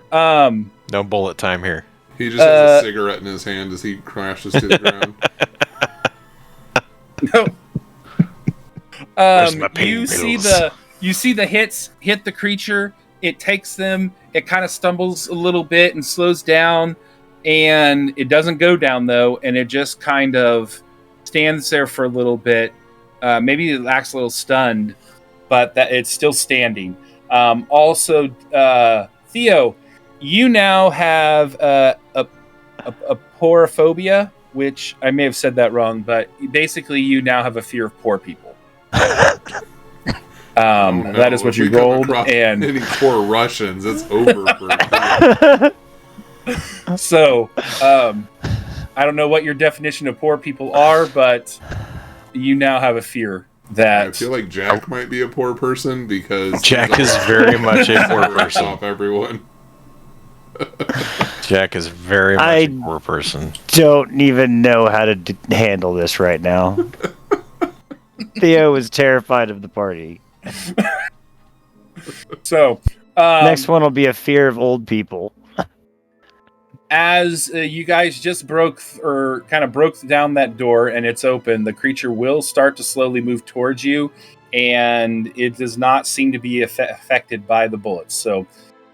no bullet time here. He just has a cigarette in his hand as he crashes to the ground. no. Where's my pain You see pills? the hits hit the creature. It takes them. It kind of stumbles a little bit and slows down, and it doesn't go down though, and it just kind of stands there for a little bit. Maybe it acts a little stunned, but that it's still standing. Also, Theo, you now have a porophobia, which I may have said that wrong, but basically you now have a fear of poor people. No, That is what if you we come rolled, across and any poor Russians, it's over for so I don't know what your definition of poor people are, but you now have a fear that I feel like Jack might be a poor person because Jack is very much a poor person. Off everyone. Jack is very much I- a poor person. Don't even know how to handle this right now. Theo is terrified of the party. so Next one will be a fear of old people. as you guys just broke down that door and it's open, the creature will start to slowly move towards you, and it does not seem to be affected by the bullets. So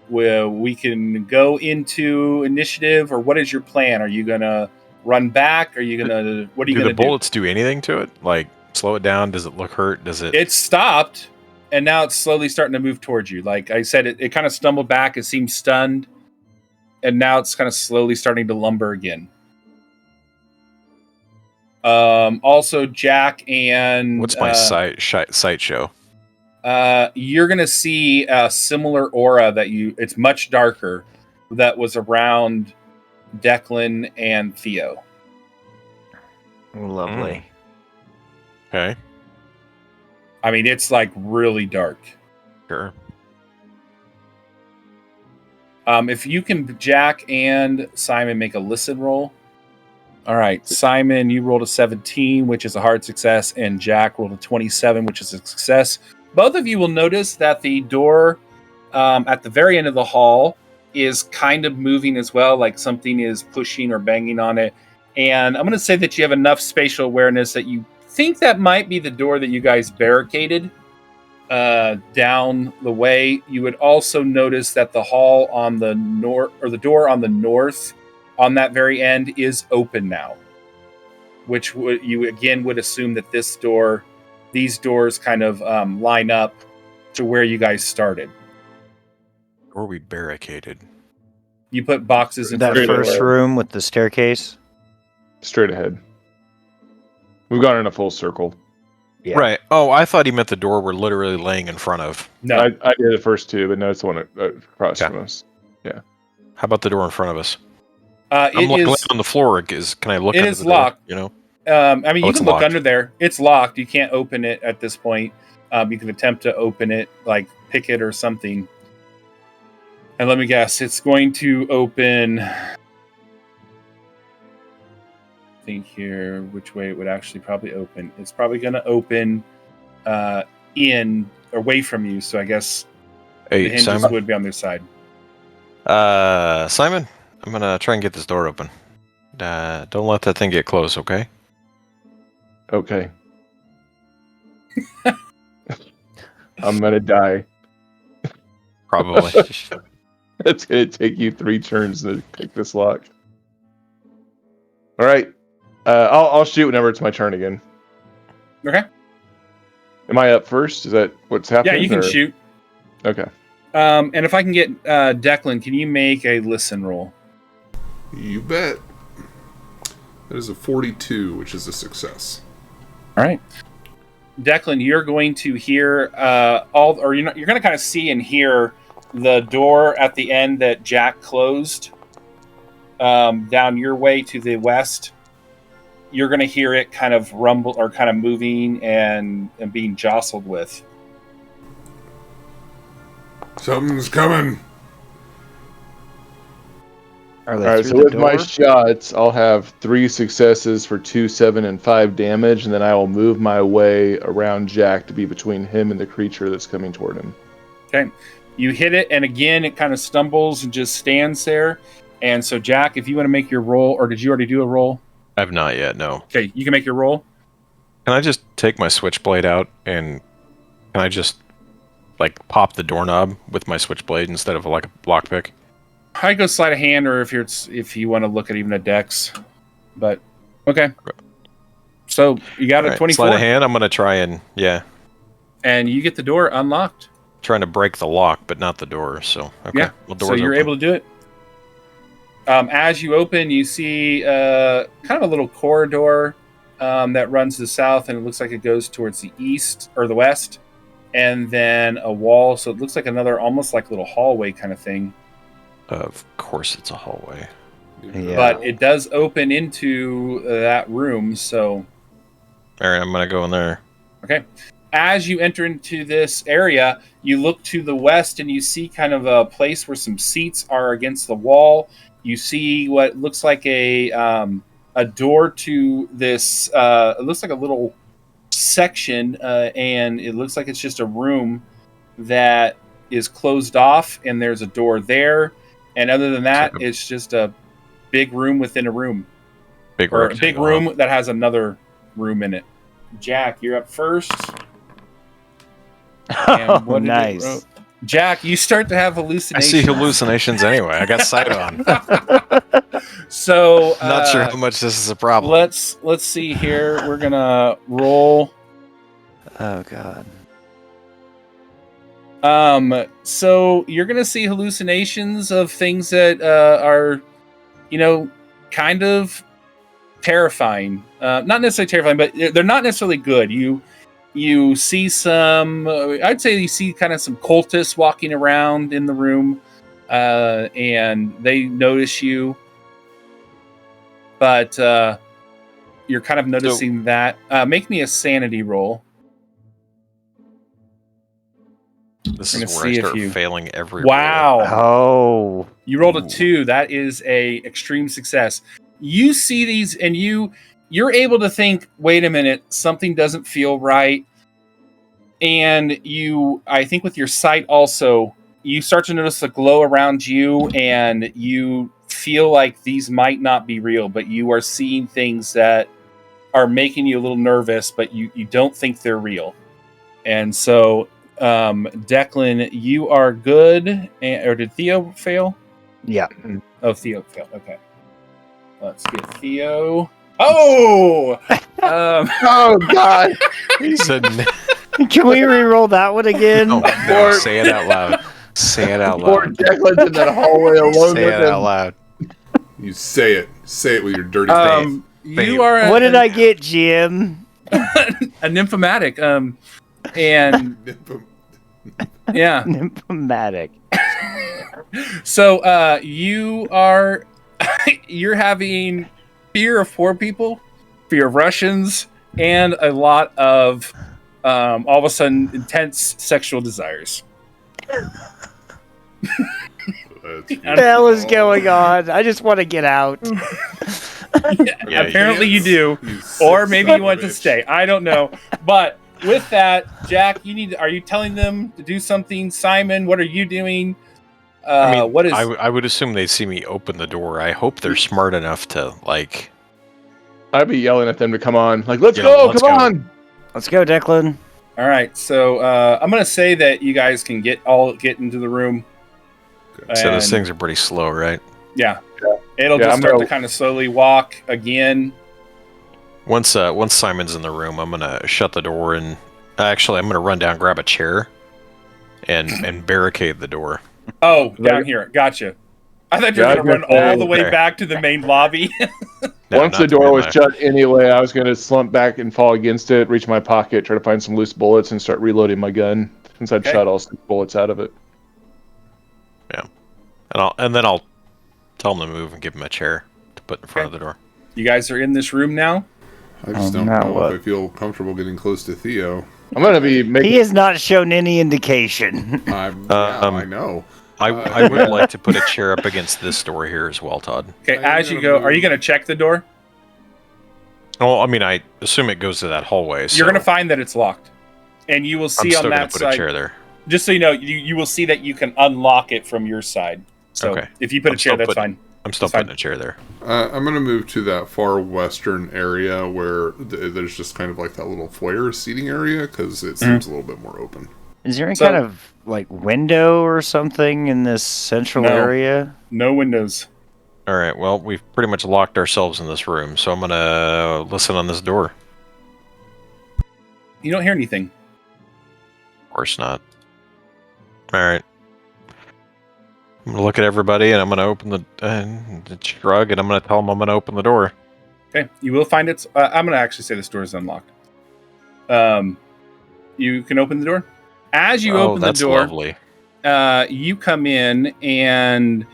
we can go into initiative, or what is your plan? Are you gonna run back? Are you gonna what are you gonna do? Do the bullets do anything to it? Like slow it down? Does it look hurt? Does it? It stopped, and now it's slowly starting to move towards you. Like I said, it kind of stumbled back. It seemed stunned, and now it's kind of slowly starting to lumber again. Also, Jack and What's my sight show? You're gonna see a similar aura that it's much darker, that was around Declan and Theo. Lovely. Okay. I mean, it's like really dark. Sure. If you can, Jack and Simon, make a listen roll. All right, Simon, you rolled a 17, which is a hard success, and Jack rolled a 27, which is a success. Both of you will notice that the door at the very end of the hall is kind of moving as well, like something is pushing or banging on it. And I'm going to say that you have enough spatial awareness that you think that might be the door that you guys barricaded down the way. You would also notice that the hall on the north, or the door on the north, on that very end, is open now, which you again would assume that these doors kind of line up to where you guys started. Or we barricaded. You put boxes in That front of first the door. room with the staircase. Straight ahead. We've gone in a full circle. Yeah. Right. Oh, I thought he meant the door we're literally laying in front of. No, I did the first two, but no, it's the one across Yeah. from us. How about the door in front of us? it I'm laying is. on the floor. Can I look? It under is the door, locked. You know. I mean, you it's can look locked. under there. It's locked. You can't open it at this point. You can attempt to open it, like pick it or something. And let me guess, it's going to open. Think here which way it would actually probably open. It's probably going to open in away from you. So I guess the Hey, hinges Simon. would be on their side. Simon, I'm gonna try and get this door open. Don't let that thing get close, okay? Okay. I'm gonna die. Probably. It's gonna take you 3 turns to pick this lock. All right. I'll shoot whenever it's my turn again. Okay. Am I up first? Is that what's happening? Yeah, you can or- shoot. Okay. And if I can get Declan, can you make a listen roll? You bet. That is a 42, which is a success. All right, Declan, you're going to hear you're going to kind of see and hear the door at the end that Jack closed down your way to the west. You're going to hear it kind of rumble or kind of moving and being jostled with. Something's coming. Are All they right. through So the with my door? shots, I'll have 3 successes for 2, 7, and 5 damage, and then I will move my way around Jack to be between him and the creature that's coming toward him. Okay, you hit it, and again, it kind of stumbles and just stands there. And so, Jack, if you want to make your roll, or did you already do a roll? I've not yet. No. Okay, you can make your roll. Can I just take my switchblade out and can I just like pop the doorknob with my switchblade instead of like a lockpick? I go slide a hand, or if you want to look at even a dex, but okay. So you got All a right, 24, Sleight of hand. I'm gonna try and and you get the door unlocked. trying to break the lock, but not the door. So okay. Yeah. Well, So door's you're open. able to do it. As you open, you see kind of a little corridor that runs to the south, and it looks like it goes towards the east or the west, and then a wall. So it looks like another, almost like little hallway kind of thing. Of course, it's a hallway. Yeah. But it does open into that room. So All right, I'm gonna go in there. okay. As you enter into this area, you look to the west and you see kind of a place where some seats are against the wall. You see what looks like a door to this. It looks like a little section, and it looks like it's just a room that is closed off, and there's a door there. And other than that, It's like it's just a big room within a room, Big or a rectangle, big room that has another room in it. Jack, you're up first. And what did it nice. roll? Jack, you start to have I hallucinations. see hallucinations anyway. I got sight on. So Not sure how much this is a problem. let's see here. We're gonna roll. Oh god. So you're gonna see hallucinations of things that are, kind of terrifying. Not necessarily terrifying, but they're not necessarily good. You see some. I'd say you see kind of some cultists walking around in the room, and they notice you. But you're kind of noticing that. Make me a sanity roll. This We're is gonna where I see if start you- failing every Wow. Oh. You rolled a Ooh. 2. That is a extreme success. You see these and you're able to think, wait a minute, something doesn't feel right. And I think with your sight also, you start to notice the glow around you and you feel like these might not be real, but you are seeing things that are making you a little nervous, but you don't think they're real. And so, Declan, you are good. Or did Theo fail? Yeah. Oh, Theo failed. Okay. Let's get Theo. Oh! Oh God! He said, Can we re-roll that one again? no, say it out loud. Say it out Poor loud. Declan's in that hallway alone Say with it out him. loud. You say it. Say it with your dirty face. You are What did I get, Jim? a nymphomatic. And yeah. Nymphomatic. So you're having fear of poor people, fear of Russians, and a lot of all of a sudden intense sexual desires. What the hell is going on? I just want to get out. Yeah, Apparently you do. You Or sick maybe son you of want a to bitch. stay. I don't know. But with that, Jack, are you telling them to do something? Simon, what are you doing? What is I would assume they'd see me open the door. I hope they're smart enough to like. I'd be yelling at them to come on. Like, let's Yeah, go! let's Come go. on! Let's go, Declan. all right? So I'm gonna say that you guys can get into the room. So those And- things are pretty slow, right? Yeah. It'll Yeah, just I'm start gonna- to kind of slowly walk again. Once Simon's in the room, I'm gonna shut the door and actually I'm gonna run down, grab a chair, and barricade the door. Oh, down Right. here. Gotcha. I thought you Yeah, were going to run all the way okay. back to the main lobby. No, Once not the door doing was that. shut anyway, I was going to slump back and fall against it, reach my pocket, try to find some loose bullets, and start reloading my gun, since I'd Okay. shot all 6 bullets out of it. And then I'll tell them to move and give them a chair to put in front of the door. You guys are in this room now? I just don't now know what? if I feel comfortable getting close to Theo. I'm going to be making... He has not shown any indication. I know. I would like to put a chair up against this door here as well, Todd. Okay, I as you gotta go, are move. you going to check the door? Well, I mean, I assume it goes to that hallway. So You're going to find that it's locked. And you will I'm see still on gonna that put side. a chair there. Just so you know, you will see that you can unlock it from your side. So Okay. if you put a I'm chair, still that's putting- fine. I'm still It's fine. putting a chair there. I'm going to move to that far western area where there's just kind of like that little foyer seating area because it seems a little bit more open. Is there any So- kind of like window or something in this central No. area? No windows. All right. Well, we've pretty much locked ourselves in this room, so I'm gonna listen on this door. You don't hear anything. Of course not. All right. I'm gonna look at everybody, and I'm gonna open the shrug, and I'm gonna tell them I'm gonna open the door. Okay, you will find it's. I'm going to actually say this door is unlocked. You can open the door. As you open the that's door, lovely. you come in, and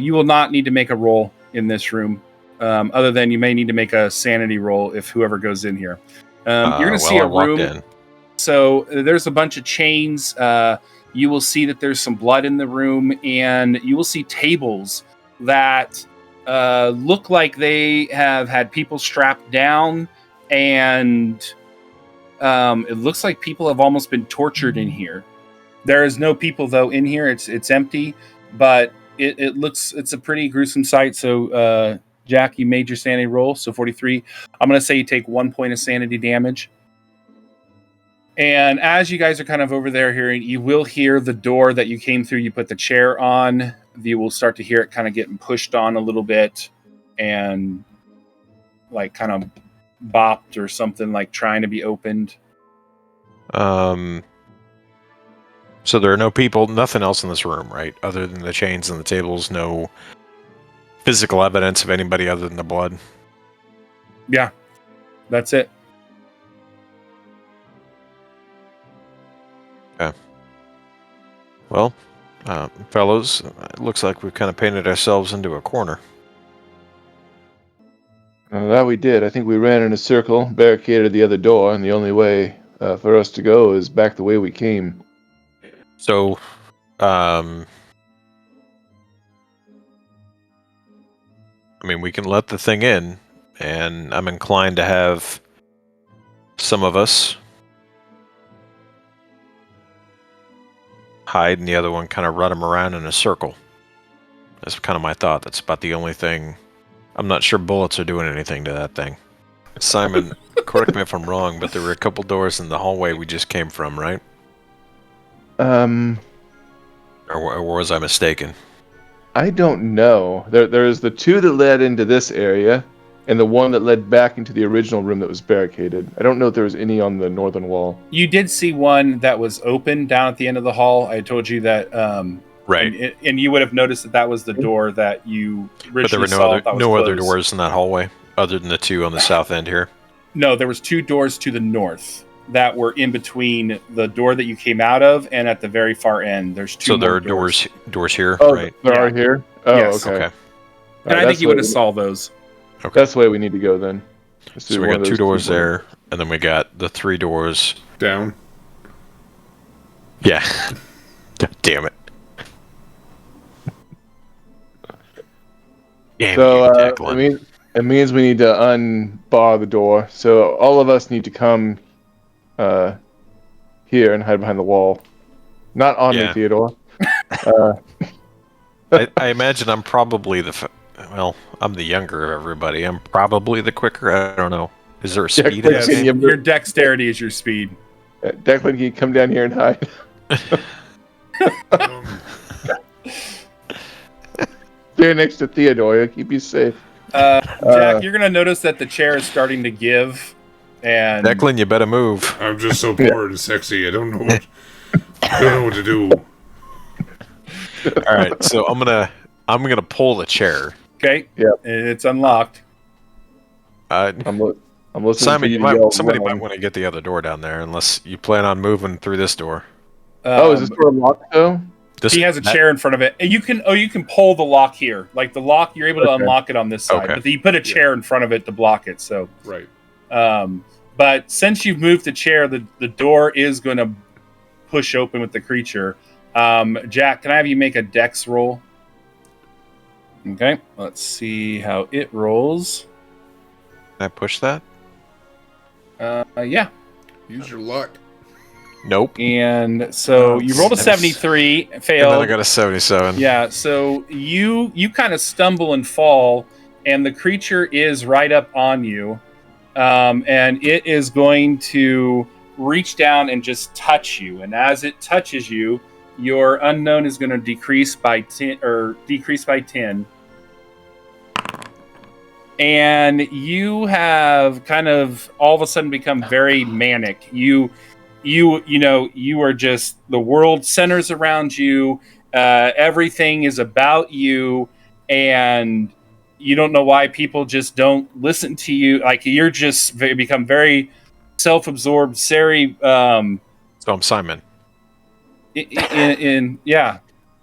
you will not need to make a roll in this room, other than you may need to make a sanity roll if whoever goes in here. You're going to see I a walked room. in. So there's a bunch of chains. You will see that there's some blood in the room, and you will see tables that look like they have had people strapped down, and it looks like people have almost been tortured in here. There is no people though in here. It's empty, but it's a pretty gruesome sight. So Jack, you made your sanity roll, so 43. I'm gonna say you take 1 point of sanity damage. And as you guys are kind of over there hearing, you will hear the door that you came through, you put the chair on. You will start to hear it kind of getting pushed on a little bit and like kind of bopped or something, like trying to be opened. So there are no people, nothing else in this room, right? Other than the chains and the tables, no physical evidence of anybody other than the blood. Yeah, that's it. Okay. Well, fellows, it looks like we've kind of painted ourselves into a corner. That we did. I think we ran in a circle, barricaded the other door, and the only way for us to go is back the way we came. So, I mean, we can let the thing in, and I'm inclined to have some of us hide and the other one kind of run them around in a circle. That's kind of my thought. That's about the only thing. I'm not sure bullets are doing anything to that thing. Simon, correct me if I'm wrong, but there were a couple doors in the hallway we just came from, right? Or was I mistaken? I don't know. There's the two that led into this area, and the one that led back into the original room that was barricaded. I don't know if there was any on the northern wall. You did see one that was open down at the end of the hall. I told you that. Right. And you would have noticed that was the door that you originally But there were saw. no other doors in that hallway other than the two on the south end here? No, there was two doors to the north that were in between the door that you came out of and at the very far end. There's two. So there are doors here, Oh, right? there are here? Oh, Yes. okay. Okay. And I think you would have saw those. Okay. That's the way we need to go then. Let's do So we one got of two those doors two there, and then we got the three doors. Down. Yeah. God damn it. Damn So you, Declan. it means we need to unbar the door. So all of us need to come here and hide behind the wall. Not on me, Yeah. Theodore. I imagine I'm probably I'm the younger of everybody. I'm probably the quicker. I don't know. Is there a speed in Yes. this game? Your dexterity is your speed. Declan, can you come down here and hide? Stay next to Theodore. He'll keep you safe. Jack, you're going to notice that the chair is starting to give. And Declan, you better move. I'm just so poor and sexy. I don't know what to do. All right, so I'm gonna pull the chair. Okay. Yep. And it's unlocked. I'm listening Simon, to you somebody yell, might want to get the other door down there, unless you plan on moving through this door. is this door locked though? He has a chair in front of it, and you can pull the lock here. Like the lock, you're able to unlock it on this side, Okay. but you put a chair in front of it to block it. So, Right. but since you've moved the chair, the door is going to push open with the creature. Jack, can I have you make a dex roll? Okay, let's see how it rolls. Can I push that? Yeah. Use your luck. Nope. And so you rolled a 73, failed. And then I got a 77. Yeah, so you kind of stumble and fall, and the creature is right up on you, and it is going to reach down and just touch you. And as it touches you, your unknown is going to decrease by 10, and you have kind of all of a sudden become very manic. You are just, the world centers around you. Everything is about you, and you don't know why people just don't listen to you. Like you're just become very self-absorbed, very. So I'm Simon. Yeah,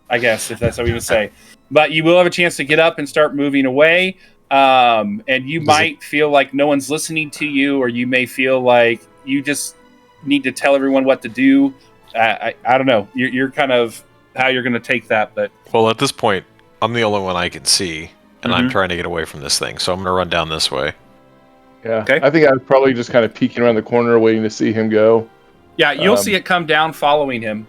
I guess if that's what we would say. But you will have a chance to get up and start moving away. And you might feel like no one's listening to you, or you may feel like you just need to tell everyone what to do. I don't know. You're kind of how you're going to take that, but Well, at this point, I'm the only one I can see, and I'm trying to get away from this thing, so I'm going to run down this way. Yeah. Okay. I think I was probably just kind of peeking around the corner, waiting to see him go. yeah, you'll see it come down, following him.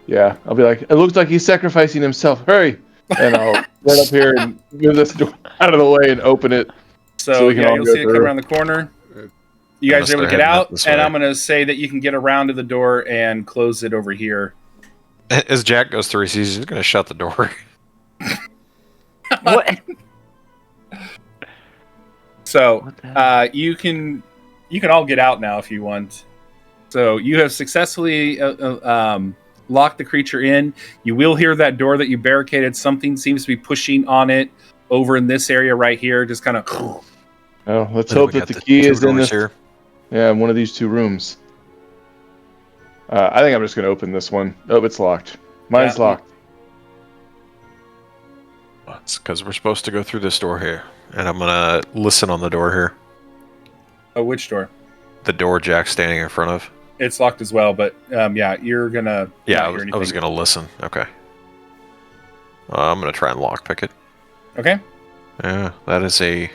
Yeah, I'll be like, it looks like he's sacrificing himself. Hurry! And I'll run up here and move this door out of the way and open it. So we can all you'll go see it come through. around the corner. You guys are Unless able to they're get heading up out, this and way. I'm going to say that you can get around to the door and close it over here. As Jack goes through, he sees he's going to shut the door. What? So What the hell? you can all get out now if you want. So you have successfully locked the creature in. You will hear that door that you barricaded. Something seems to be pushing on it over in this area right here. Just kind of. Oh, let's And then hope we that got the key two is in doors this. here. Yeah, in one of these two rooms. I think I'm just going to open this one. Oh, it's locked. Mine's Yeah. locked. It's because we're supposed to go through this door here. And I'm going to listen on the door here. Oh, which door? The door Jack's standing in front of. It's locked as well, but yeah, you're gonna. Yeah, not I hear was anything. going to listen. Okay. I'm going to try and lockpick it. Okay. Yeah, that is a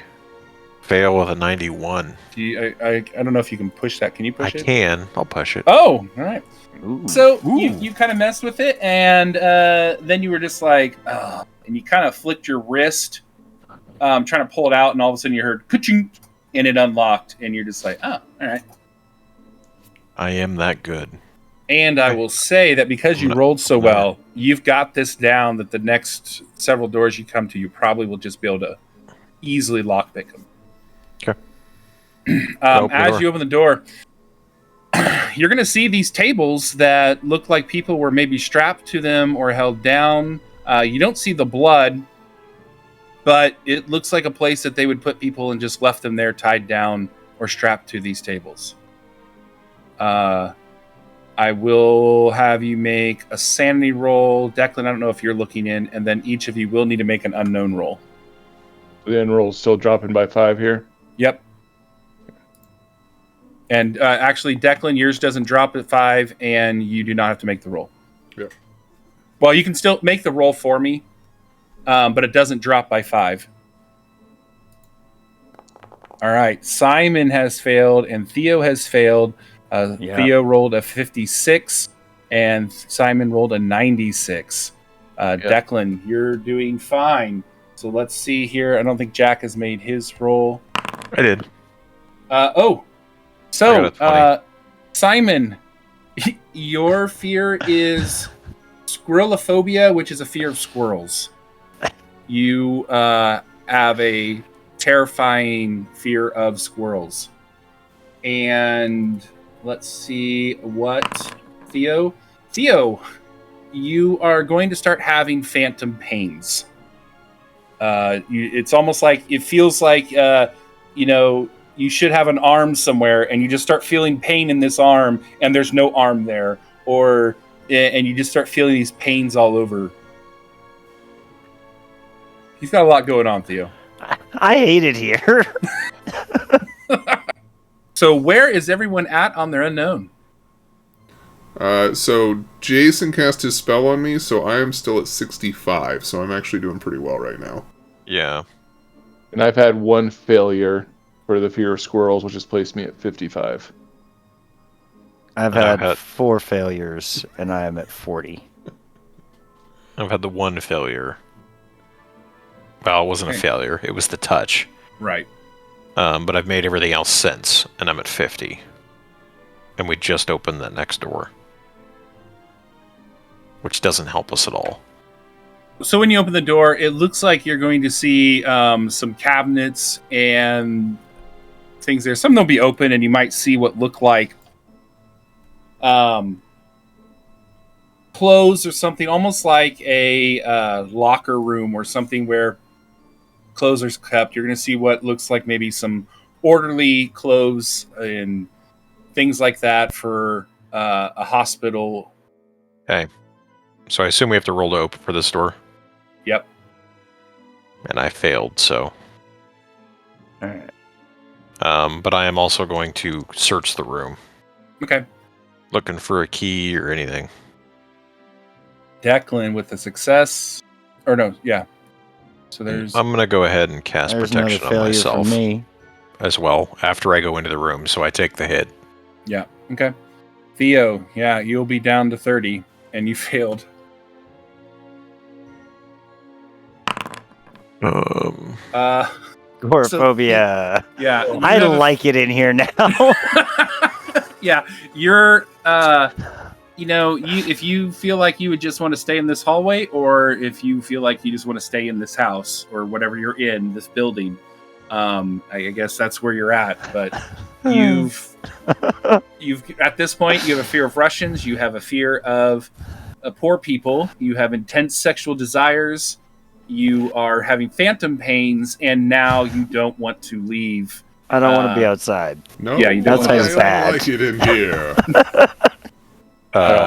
fail with a 91. I don't know if you can push that. Can you push I it? can. I'll push it. Oh, all right. Ooh. So Ooh. you kind of messed with it, and then you were just like, oh, and you kind of flicked your wrist, trying to pull it out, and all of a sudden you heard ka-ching, and it unlocked, and you're just like, oh, all right. I am that good. And I will say that because you I'm gonna- rolled so I'm gonna- well, you've got this down that the next several doors you come to, you probably will just be able to easily lockpick them. Okay. Open the As door. you open the door, you're going to see these tables that look like people were maybe strapped to them or held down. You don't see the blood, but it looks like a place that they would put people and just left them there tied down or strapped to these tables. I will have you make a sanity roll. Declan, I don't know if you're looking in, and then each of you will need to make an unknown roll. The end roll's still dropping by 5 here. Yep. And actually, Declan, yours doesn't drop at 5, and you do not have to make the roll. Yep. Well, you can still make the roll for me, but it doesn't drop by 5. All right. Simon has failed, and Theo has failed. Yeah. Theo rolled a 56, and Simon rolled a 96. Declan, you're doing fine. So let's see here. I don't think Jack has made his roll. I did. So, I got a 20. Simon, your fear is squirrelophobia, which is a fear of squirrels. You have a terrifying fear of squirrels. And let's see what Theo, you are going to start having phantom pains. It's almost like it feels like you should have an arm somewhere, and you just start feeling pain in this arm, and there's no arm there, and you just start feeling these pains all over. You've got a lot going on, Theo. I hate it here. So where is everyone at on their unknown? So Jason cast his spell on me, so I am still at 65, so I'm actually doing pretty well right now. Yeah. And I've had one failure for the fear of squirrels, which has placed me at 55. I've had 4 failures, and I am at 40. I've had the one failure. Well, it wasn't a Okay. failure. It was the touch. Right. But I've made everything else since, and I'm at 50. And we just opened that next door. Which doesn't help us at all. So when you open the door, it looks like you're going to see some cabinets and things there. Some of them will be open, and you might see what look like clothes or something, almost like a locker room or something where clothes are kept. You're going to see what looks like maybe some orderly clothes and things like that for a hospital. Okay. So I assume we have to roll to open for this door. Yep. And I failed, so. Alright. But I am also going to search the room. Okay. Looking for a key or anything. Declan with a success. Or no, yeah. So there's... I'm going to go ahead and cast There's another protection on failure myself for me. as well after I go into the room, so I take the hit. Yeah. Okay. Theo, yeah, you'll be down to 30, and you failed. Agoraphobia. Yeah. I like it in here now. Yeah, you're if you feel like you would just want to stay in this hallway, or if you feel like you just want to stay in this house or whatever you're in, this building, I guess that's where you're at. But you've at this point you have a fear of Russians, you have a fear of poor people, you have intense sexual desires, you are having phantom pains, and now you don't want to leave. I don't want to be outside. No, Yeah, you don't That sounds I bad. don't like it in here. I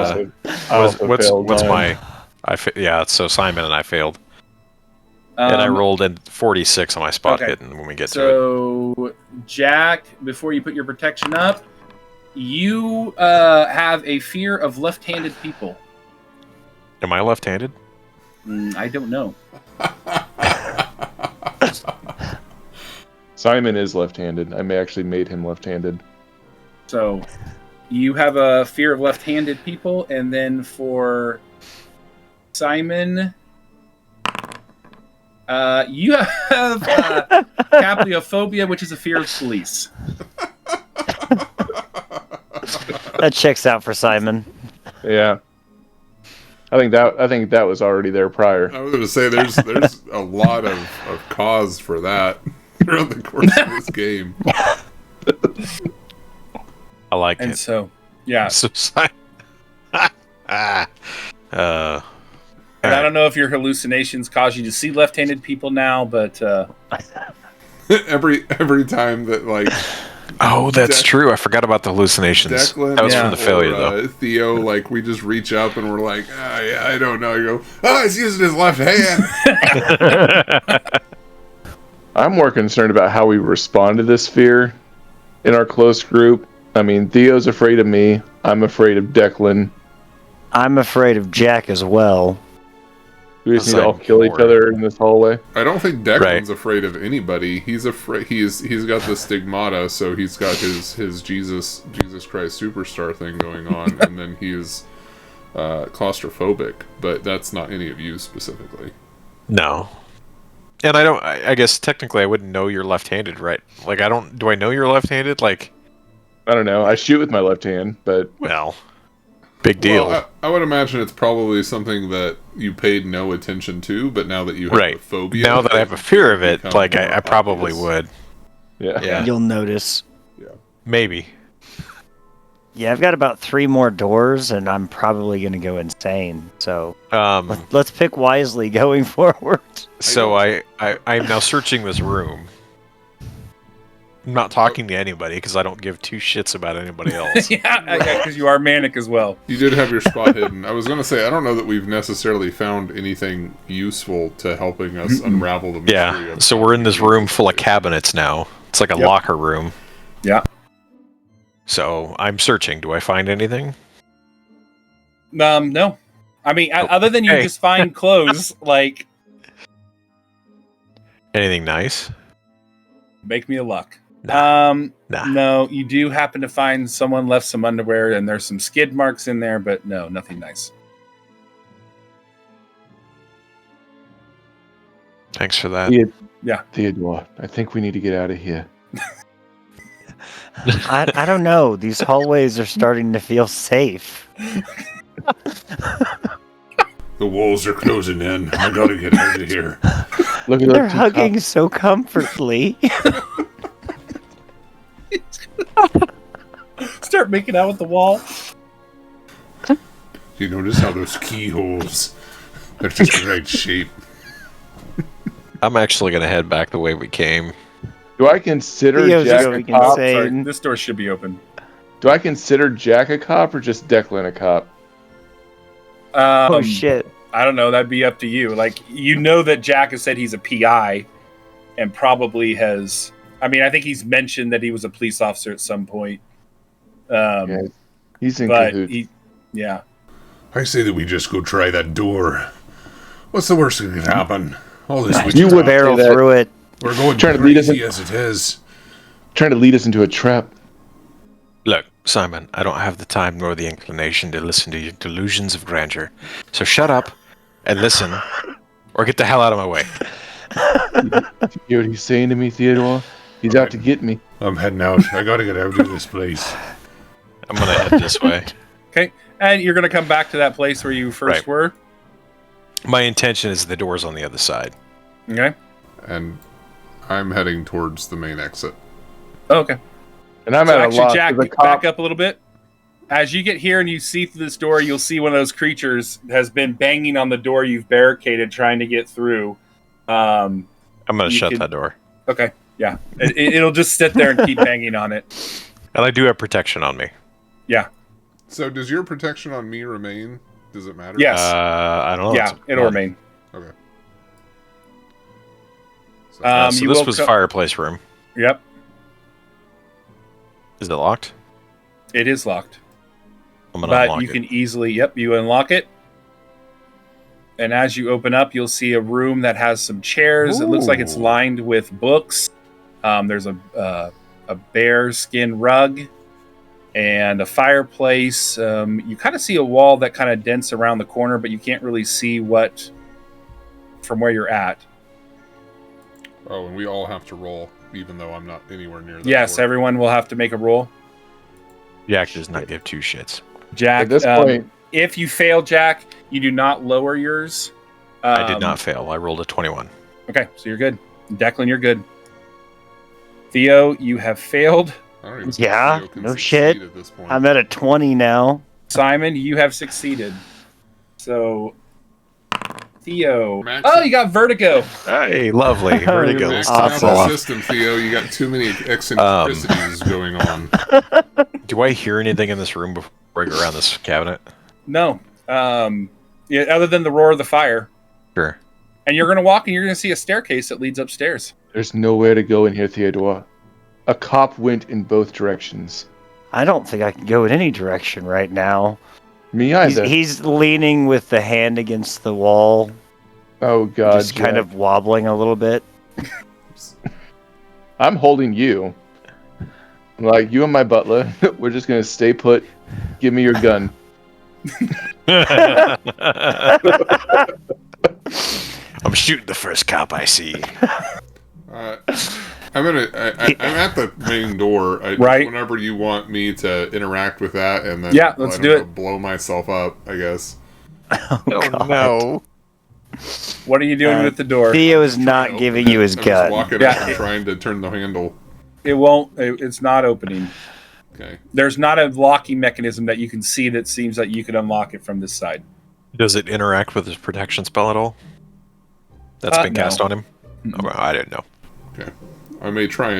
also failed what's mine. my? So Simon and I failed, and I rolled in 46 on my spot okay. hidden when we get to So, Jack, before you put your protection up, you have a fear of left-handed people. it. Am I left-handed? I don't know. Simon is left-handed. I may actually made him left-handed. So, you have a fear of left-handed people, and then for Simon, you have capliophobia, which is a fear of police. That checks out for Simon. Yeah. I think that was already there prior. I was going to say there's a lot of cause for that throughout the course of this game. I like And it. so, yeah. So Simon. And I don't know if your hallucinations cause you to see left-handed people now, but every time that like Oh, that's true. I forgot about the hallucinations. Declan, That was Yeah. from the failure, though. Theo, like we just reach up and we're like, yeah, I don't know. You go, he's using his left hand. I'm more concerned about how we respond to this fear in our close group. I mean, Theo's afraid of me. I'm afraid of Declan. I'm afraid of Jack as well. We just That's need to all like kill each four. other in this hallway. I don't think Declan's Right. afraid of anybody. He's afraid. He's got the stigmata, so he's got his Jesus Christ superstar thing going on, and then he's claustrophobic. But that's not any of you specifically. No. And I guess technically I wouldn't know you're left-handed, right? Like, do I know you're left-handed? Like, I don't know. I shoot with my left hand, but well, big deal. Well, I would imagine it's probably something that you paid no attention to, but now that you have a Right. phobia, Now that I have a fear of it, become like, more I probably obvious. would. yeah. Yeah. You'll notice. Maybe. Yeah, I've got about 3 more doors, and I'm probably going to go insane. So let's pick wisely going forward. So I'm now searching this room. I'm not talking to anybody because I don't give 2 shits about anybody else. yeah, because you are manic as well. You did have your spot hidden. I was going to say, I don't know that we've necessarily found anything useful to helping us unravel the mystery. Yeah. of So we're in this room full of cabinets now. It's like a locker room. Yeah. So I'm searching. Do I find anything? No. I mean, other than you Okay. just find clothes, like, Anything nice? make me a luck. Nah. No, you do happen to find someone left some underwear, and there's some skid marks in there, but no, nothing nice. Thanks for that. Yeah. Theodore, I think we need to get out of here. I don't know. These hallways are starting to feel safe. The walls are closing in. I gotta get out of here. Look at They're those two hugging cops. so comfortably. Start making out with the wall. You notice how those keyholes are just the right shape. I'm actually going to head back the way we came. Do I consider Theo's Jack a going cop? insane. Sorry, this door should be open. Do I consider Jack a cop or just Declan a cop? Oh shit. I don't know. That'd be up to you. Like, you know that Jack has said he's a PI, and probably has. I mean, I think he's mentioned that he was a police officer at some point. Yeah, he's in But cahoots. yeah. I say that we just go try that door. What's the worst that could happen? All this You would Barrel say that. through it. We're going Trying to lead us crazy in- as it is. Trying to lead us into a trap. Look, Simon, I don't have the time nor the inclination to listen to your delusions of grandeur. So shut up and listen, or get the hell out of my way. You hear what he's saying to me, Theodore? He's out to get me. I'm heading out. I gotta get out of this place. I'm gonna head this way. Okay, and you're going to come back to that place where you first Right. were. My intention is the door's on the other side. Okay. And I'm heading towards the main exit. Oh, okay. And I'm So at a actually, loss. Jack, The back cop. up a little bit. As you get here and you see through this door, you'll see one of those creatures has been banging on the door you've barricaded, trying to get through. I'm gonna You shut can- that door. Okay, yeah. It'll just sit there and keep banging on it. And I do have protection on me. Yeah. So does your protection on me remain? Does it matter? Yes. I don't know. Yeah, it'll remain. Okay. So, So You this will was co- fireplace room. Yep, Is it locked? it is locked. I'm gonna But unlock you it. can easily, you unlock it. And as you open up, you'll see a room that has some chairs. It looks like it's Ooh. lined with books. There's a bear skin rug and a fireplace. You kind of see a wall that kind of dents around the corner, but you can't really see what from where you're at. oh, and we all have to roll, even though I'm not anywhere near that Yes, door. everyone will have to make a roll. Jack does not give two shits. Jack, At this point, if you fail, Jack, you do not lower yours. I did not fail. I rolled a 21. Okay, so you're good. Declan, you're good. Theo, you have failed. I don't even Yeah, think Theo can no succeed shit. At this point. I'm at a 20 now. Simon, you have succeeded. So, Theo. Max- Oh, you got vertigo. Hey, lovely. Vertigo. Max Awesome. out the system, Theo. You got too many eccentricities going on. Do I hear anything in this room before I go around this cabinet? No. Yeah, other than the roar of the fire. Sure. And you're going to walk and you're going to see a staircase that leads upstairs. there's nowhere to go in here, Theodore. A cop went in both directions. I don't think I can go in any direction right now. Me He's, either. he's leaning with the hand against the wall, Oh God, just kind Jack. of wobbling a little bit. I'm holding you. Like you and my butler. We're just gonna stay put. Give me your gun. I'm shooting the first cop I see. I'm at the main door. Right. Whenever you want me to interact with that, and then Yeah, let's I don't do know, it. blow myself up, I guess. Oh, God. no. What are you doing with the door? Theo is not giving you his I'm just gun. walking Yeah. up and trying to turn the handle. It won't. It's not opening. Okay. There's not a locking mechanism that you can see that seems like you could unlock it from this side. Does it interact with his protection spell at all? That's been No. cast on him? Oh, I didn't know. Okay. I may try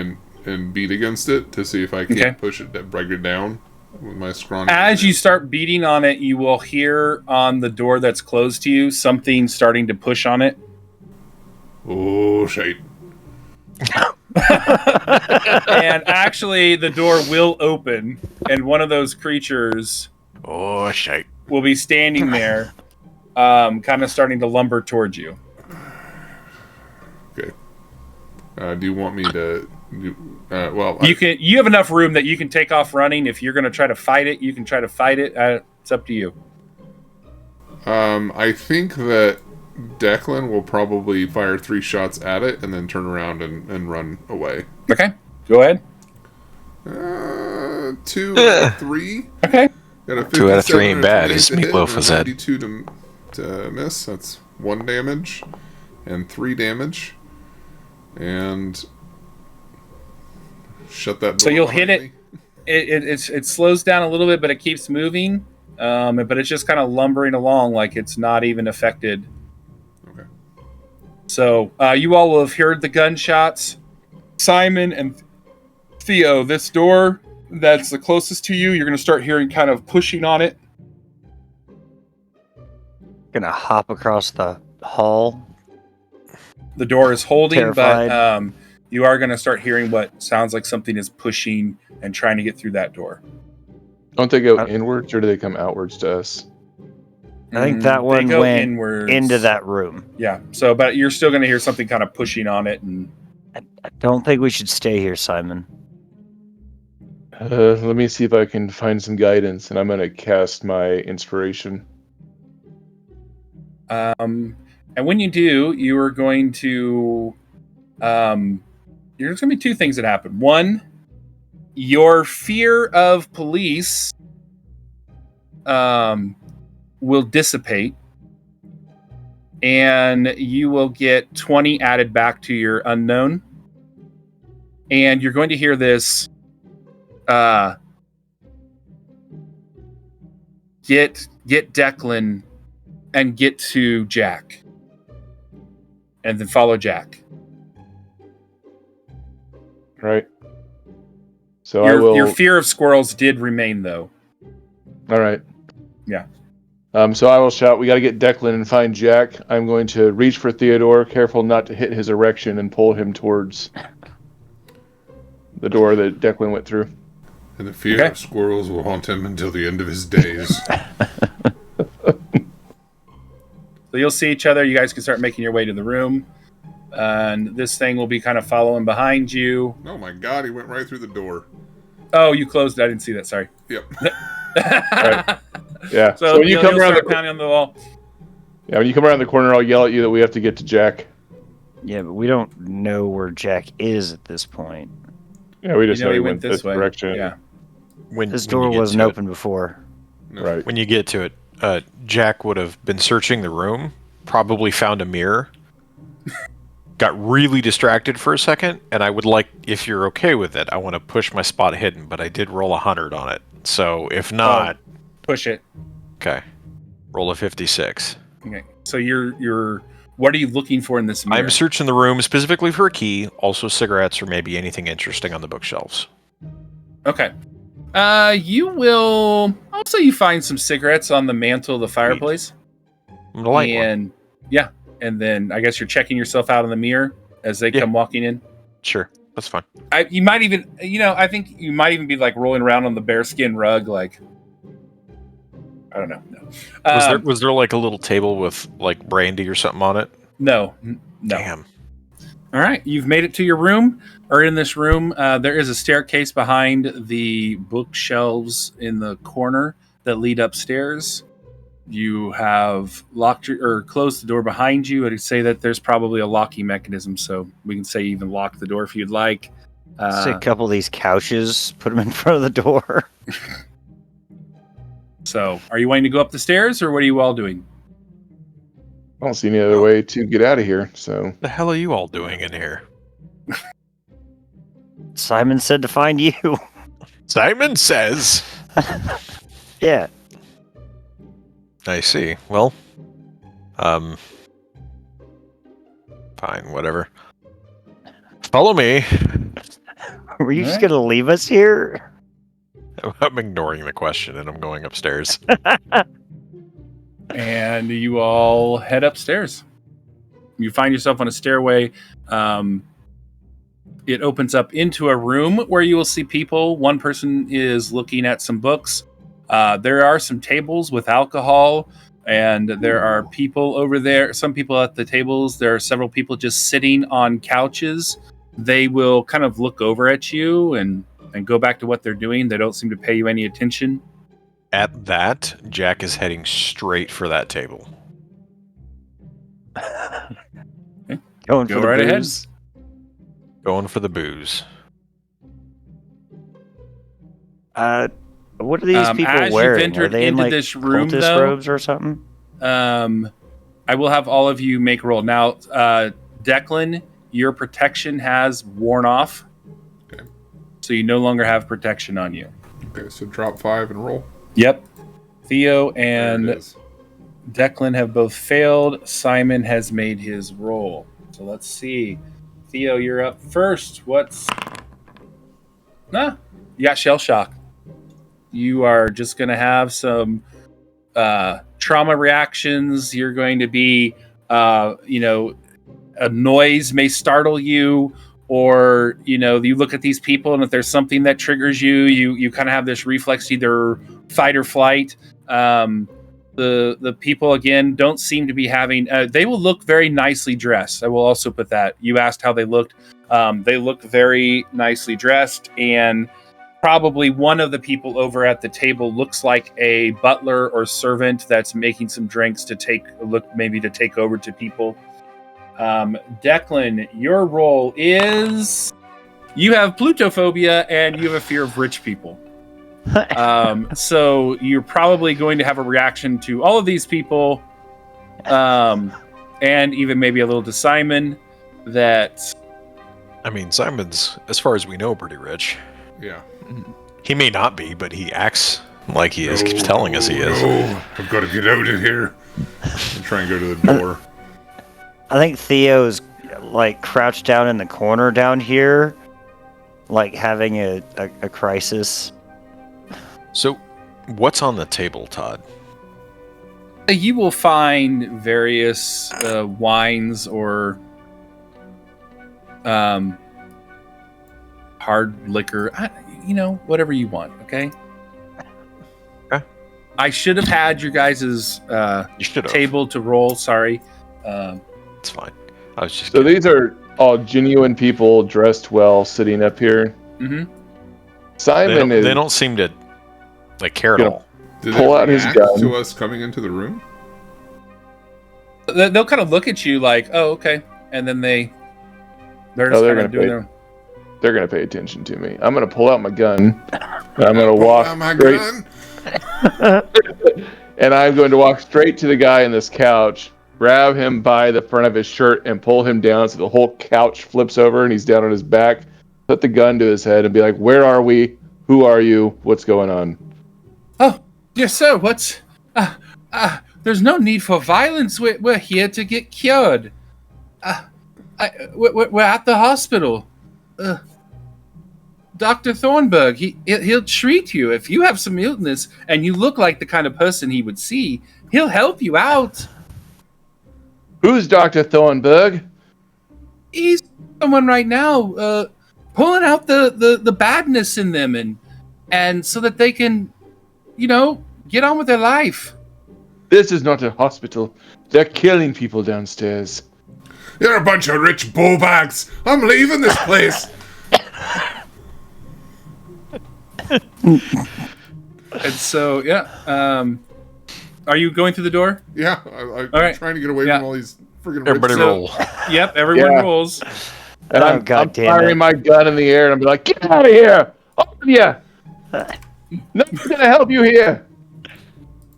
and beat against it to see if I can Okay. push it, break it down with my scrawny. As you start beating on it, you will hear on the door that's closed to you something starting to push on it. Oh shit! And actually, the door will open, and one of those creatures Oh, shit. will be standing there, kind of starting to lumber towards you. Okay. Do you want me to? Well, You have enough room that you can take off running. If you're going to try to fight it, you can try to fight it. It's up to you. I think that Declan will probably fire 3 shots at it and then turn around and run away. Okay, go ahead. 2 out of 3. Okay. Got a 2 out of 3 57 ain't and a bad. 28 His to hit, meatloaf and a was head. 92 to miss. That's 1 damage and 3 damage. And shut that door. So you'll hit behind it. me. It slows down a little bit, but it keeps moving. But it's just kind of lumbering along like it's not even affected. Okay. So you all will have heard the gunshots. Simon and Theo, this door that's the closest to you, you're going to start hearing kind of pushing on it. Gonna hop across the hall. The door is holding, Terrified. but you are going to start hearing what sounds like something is pushing and trying to get through that door. Don't they go inwards or do they come outwards to us? I think that They one go went inwards. into that room. Yeah. So, but you're still going to hear something kind of pushing on it, and I don't think we should stay here, Simon. Let me see if I can find some guidance, and I'm gonna cast my inspiration. And when you do, you are going to there's going to be two things that happen. One, your fear of police will dissipate, and you will get 20 added back to your unknown. And you're going to hear this get Declan and get to Jack. And then follow Jack. Right. So I will. Your fear of squirrels did remain, though. All right. Yeah. So I will shout, "We got to get Declan and find Jack." I'm going to reach for Theodore, careful not to hit his erection, and pull him towards the door that Declan went through. And the fear of squirrels will haunt him until the end of his days. So you'll see each other. You guys can start making your way to the room. And this thing will be kind of following behind you. Oh my god, he went right through the door. Oh, you closed it. I didn't see that. Sorry. Yep. Right. Yeah. So when you come around the pounding on the wall. Yeah, when you come around the corner, I'll yell at you that we have to get to Jack. Yeah, but we don't know where Jack is at this point. Yeah, we just know he he went this way. direction. Yeah. This door wasn't open before. No. Right. When you get to it, Jack would have been searching the room, probably found a mirror, got really distracted for a second, and I would like, if you're okay with it, I want to push my spot hidden, but I did roll 100 on it. So if not... Push it. Okay. Roll a 56. Okay. So you're what are you looking for in this mirror? I'm searching the room specifically for a key, also cigarettes or maybe anything interesting on the bookshelves. Okay. You will also you find some cigarettes on the mantle of the fireplace. I'm gonna light one. And yeah, and then I guess you're checking yourself out in the mirror as they come walking in. Sure, that's fine. You might even, I think you might even be like rolling around on the bearskin rug, like I don't know. No. Was there like a little table with like brandy or something on it? No. Damn. All right, you've made it to your room, or in this room. There is a staircase behind the bookshelves in the corner that lead upstairs. You have locked or closed the door behind you. I'd say that there's probably a locking mechanism, so we can say even lock the door if you'd like. See a couple of these couches, put them in front of the door. So, are you wanting to go up the stairs, or what are you all doing? I don't see any other way to get out of here, so... The hell are you all doing in here? Simon said to find you. Simon says. Yeah. I see. Well, fine, whatever. Follow me. Were you just going to leave us here? I'm ignoring the question and I'm going upstairs. And you all head upstairs. You find yourself on a stairway. It opens up into a room where you will see people. One person is looking at some books. There are some tables with alcohol, and there are people over there. Some people at the tables. There are several people just sitting on couches. They will kind of look over at you and go back to what they're doing. They don't seem to pay you any attention. At that, Jack is heading straight for that table. Going Go for the right ahead. booze. Going for the booze. What are these people as you've wearing? Are entered they in into like this room, cultist though, robes or something? I will have all of you make a roll. Now, Declan, your protection has worn off. Okay. So you no longer have protection on you. Okay, so drop 5 and roll. Yep. Theo There and it is. Declan have both failed. Simon has made his roll. So let's see. Theo, you're up first. You got shell shock. You are just going to have some trauma reactions. You're going to be, a noise may startle you, or, you look at these people, and if there's something that triggers you, you kind of have this reflex, either fight or flight. The people, again, don't seem to be having... they will look very nicely dressed. I will also put that. You asked how they looked. They look very nicely dressed, and probably one of the people over at the table looks like a butler or servant that's making some drinks to take over to people. Declan, your role is you have plutophobia and you have a fear of rich people. So you're probably going to have a reaction to all of these people, and even maybe a little to Simon. I mean, Simon's, as far as we know, pretty rich. Yeah. He may not be, but he acts like he is. Keeps telling us he is. No, I've got to get out of here. I'm trying to go to the door. I think Theo's like crouched down in the corner down here, like having a crisis. So, what's on the table, Todd? You will find various wines or hard liquor, whatever you want. Okay. I should have had your guys' table to roll. Sorry. It's fine. I was just So these are all genuine people dressed well, sitting up here. Mm-hmm. Simon they don't seem to care at all. Did pull they out his react gun to us coming into the room? They'll kind of look at you like, "Oh, okay," and then they're gonna pay attention to me. I'm gonna pull out my gun. And I'm gonna walk straight. And I'm going to walk straight to the guy in this couch, grab him by the front of his shirt, and pull him down so the whole couch flips over and he's down on his back. Put the gun to his head and be like, "Where are we? Who are you? What's going on?" Oh, yes, sir. What's there's no need for violence. We're here to get cured. We're at the hospital. Dr. Thornburg, he'll treat you. If you have some illness and you look like the kind of person he would see, he'll help you out. Who's Dr. Thornburg? He's someone right now pulling out the badness in them and so that they can, get on with their life. This is not a hospital. They're killing people downstairs. You're a bunch of rich bowbags. I'm leaving this place. And so, are you going through the door? Yeah, I'm right. trying to get away from all these friggin' Everybody rich... roll. Yep, everyone rolls. And I'm firing my gun in the air, and I'm like, "Get out of here! All of you! Nothing's gonna help you here."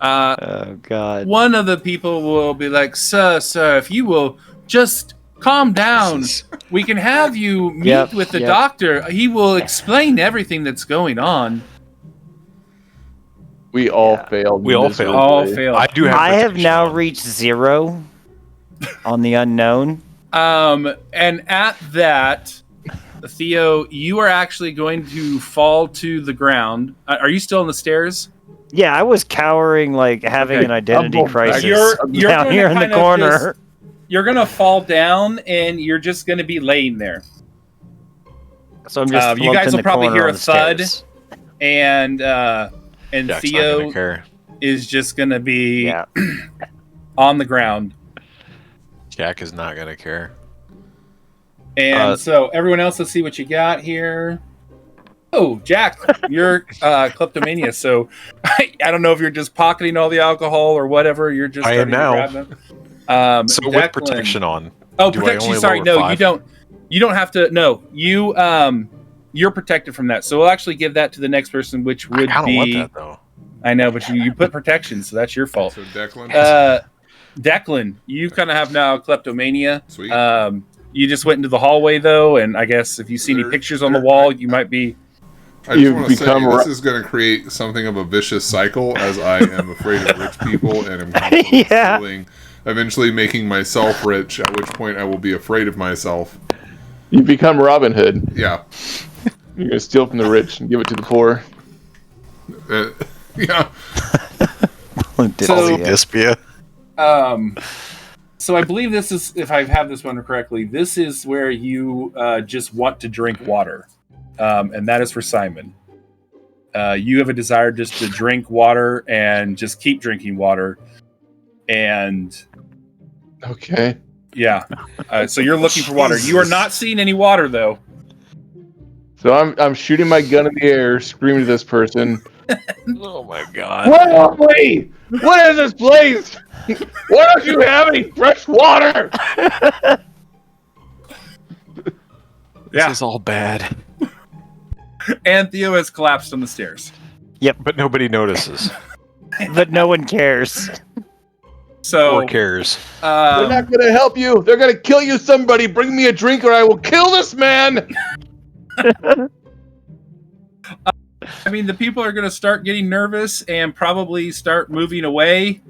Oh God! One of the people will be like, "Sir, if you will just calm down, we can have you meet with the doctor. He will explain everything that's going on." We all failed. We all failed. All failed. I have now reached 0 on the unknown. And at that, Theo, you are actually going to fall to the ground. Are you still on the stairs? Yeah, I was cowering, like having an identity crisis You're down here in the corner. You're gonna fall down, and you're just gonna be laying there. So I'm just. You guys will probably hear a thud, stairs. and Jack's Theo is just gonna be on the ground. Jack is not gonna care. And so everyone else, let's see what you got here. Oh, Jack, you're kleptomania. So I don't know if you're just pocketing all the alcohol or whatever. You're just. I am now. So Declan, with protection on. Oh, protection. Sorry, no, 5? You don't have to. No, you're protected from that. So we'll actually give that to the next person, which would I be. Want that though. I know, but you put protection, so that's your fault. So Declan. Declan, you kind of have now kleptomania. Sweet. You just went into the hallway though, and I guess if you see any pictures on the wall, you might be. I just want to say this is going to create something of a vicious cycle, as I am afraid of rich people and am constantly stealing, eventually making myself rich. At which point, I will be afraid of myself. You become Robin Hood. Yeah. You're gonna steal from the rich and give it to the poor. Yeah. So I believe this is, if I have this one correctly, this is where you just want to drink water. And that is for Simon. You have a desire just to drink water and just keep drinking water. And okay. Yeah. So you're looking for water. You are not seeing any water though. So I'm shooting my gun in the air, screaming to this person. Oh my god. Where are we? What is this place? Why don't you have any fresh water? This is all bad. And Theo has collapsed on the stairs. But nobody notices. But no one cares. So Or cares. They're not gonna help you. They're gonna kill you. Somebody, bring me a drink, or I will kill this man. I mean, the people are going to start getting nervous and probably start moving away.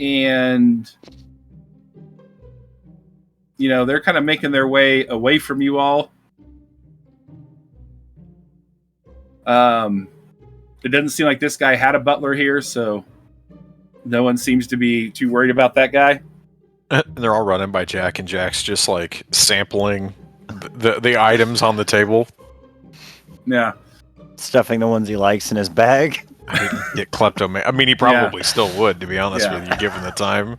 And, you know, they're kind of making their way away from you all. It doesn't seem like this guy had a butler here, so no one seems to be too worried about that guy. And they're all running by Jack, and Jack's just like sampling the items on the table. Yeah. Stuffing the ones he likes in his bag. I didn't get kleptomaniac. I mean, he probably still would, to be honest with you, given the time.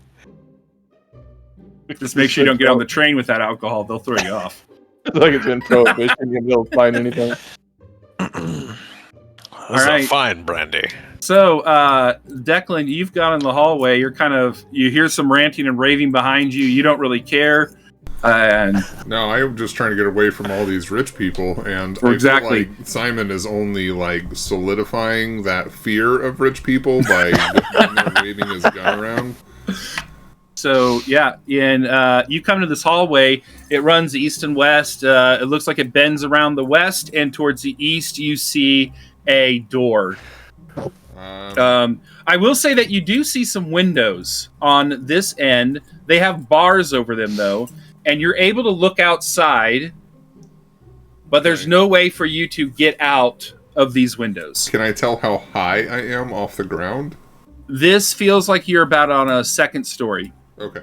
Just make sure you don't get on the train with that alcohol. They'll throw you off. It's like it's been prohibition. You'll be able to find anything. That's right. a fine brandy. So, Declan, you've gone in the hallway. You hear some ranting and raving behind you. You don't really care. And No, I'm just trying to get away from all these rich people, and Exactly. I feel like Simon is only like solidifying that fear of rich people by waving his gun around. so, yeah, and you come to this hallway. It runs east and west. It looks like it bends around the west, and towards the east, you see a door. I will say that you do see some windows on this end. They have bars over them, though. And you're able to look outside, but there's no way for you to get out of these windows. Can I tell how high I am off the ground? This feels like you're about on a second story. Okay.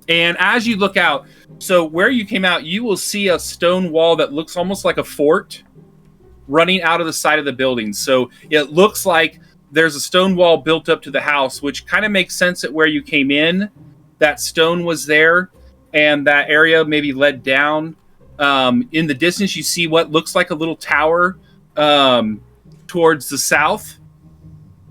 And as you look out, so where you came out, you will see a stone wall that looks almost like a fort running out of the side of the building. So it looks like there's a stone wall built up to the house, which kind of makes sense at where you came in. That stone was there. And that area maybe led down. In the distance, you see what looks like a little tower towards the south.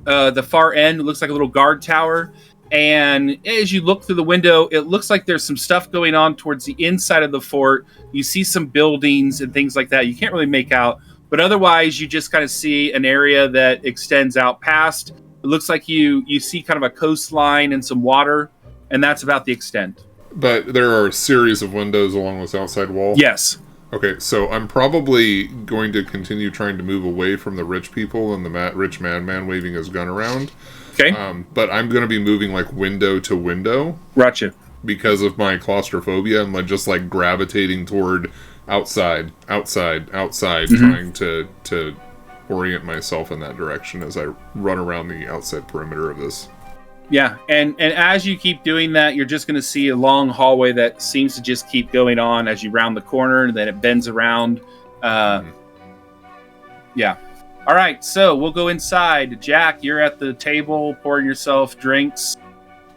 The far end looks like a little guard tower. And as you look through the window, it looks like there's some stuff going on towards the inside of the fort. You see some buildings and things like that. You can't really make out. But otherwise, you just kind of see an area that extends out past. It looks like you see kind of a coastline and some water. And that's about the extent. But there are a series of windows along this outside wall? Yes. Okay, so I'm probably going to continue trying to move away from the rich people and the rich madman waving his gun around. Okay. But I'm going to be moving like window to window. Gotcha. Because of my claustrophobia, I'm like just like gravitating toward outside, trying to orient myself in that direction as I run around the outside perimeter of this. Yeah, and as you keep doing that, you're just going to see a long hallway that seems to just keep going on as you round the corner, and then it bends around. Yeah. All right, so we'll go inside. Jack, you're at the table pouring yourself drinks,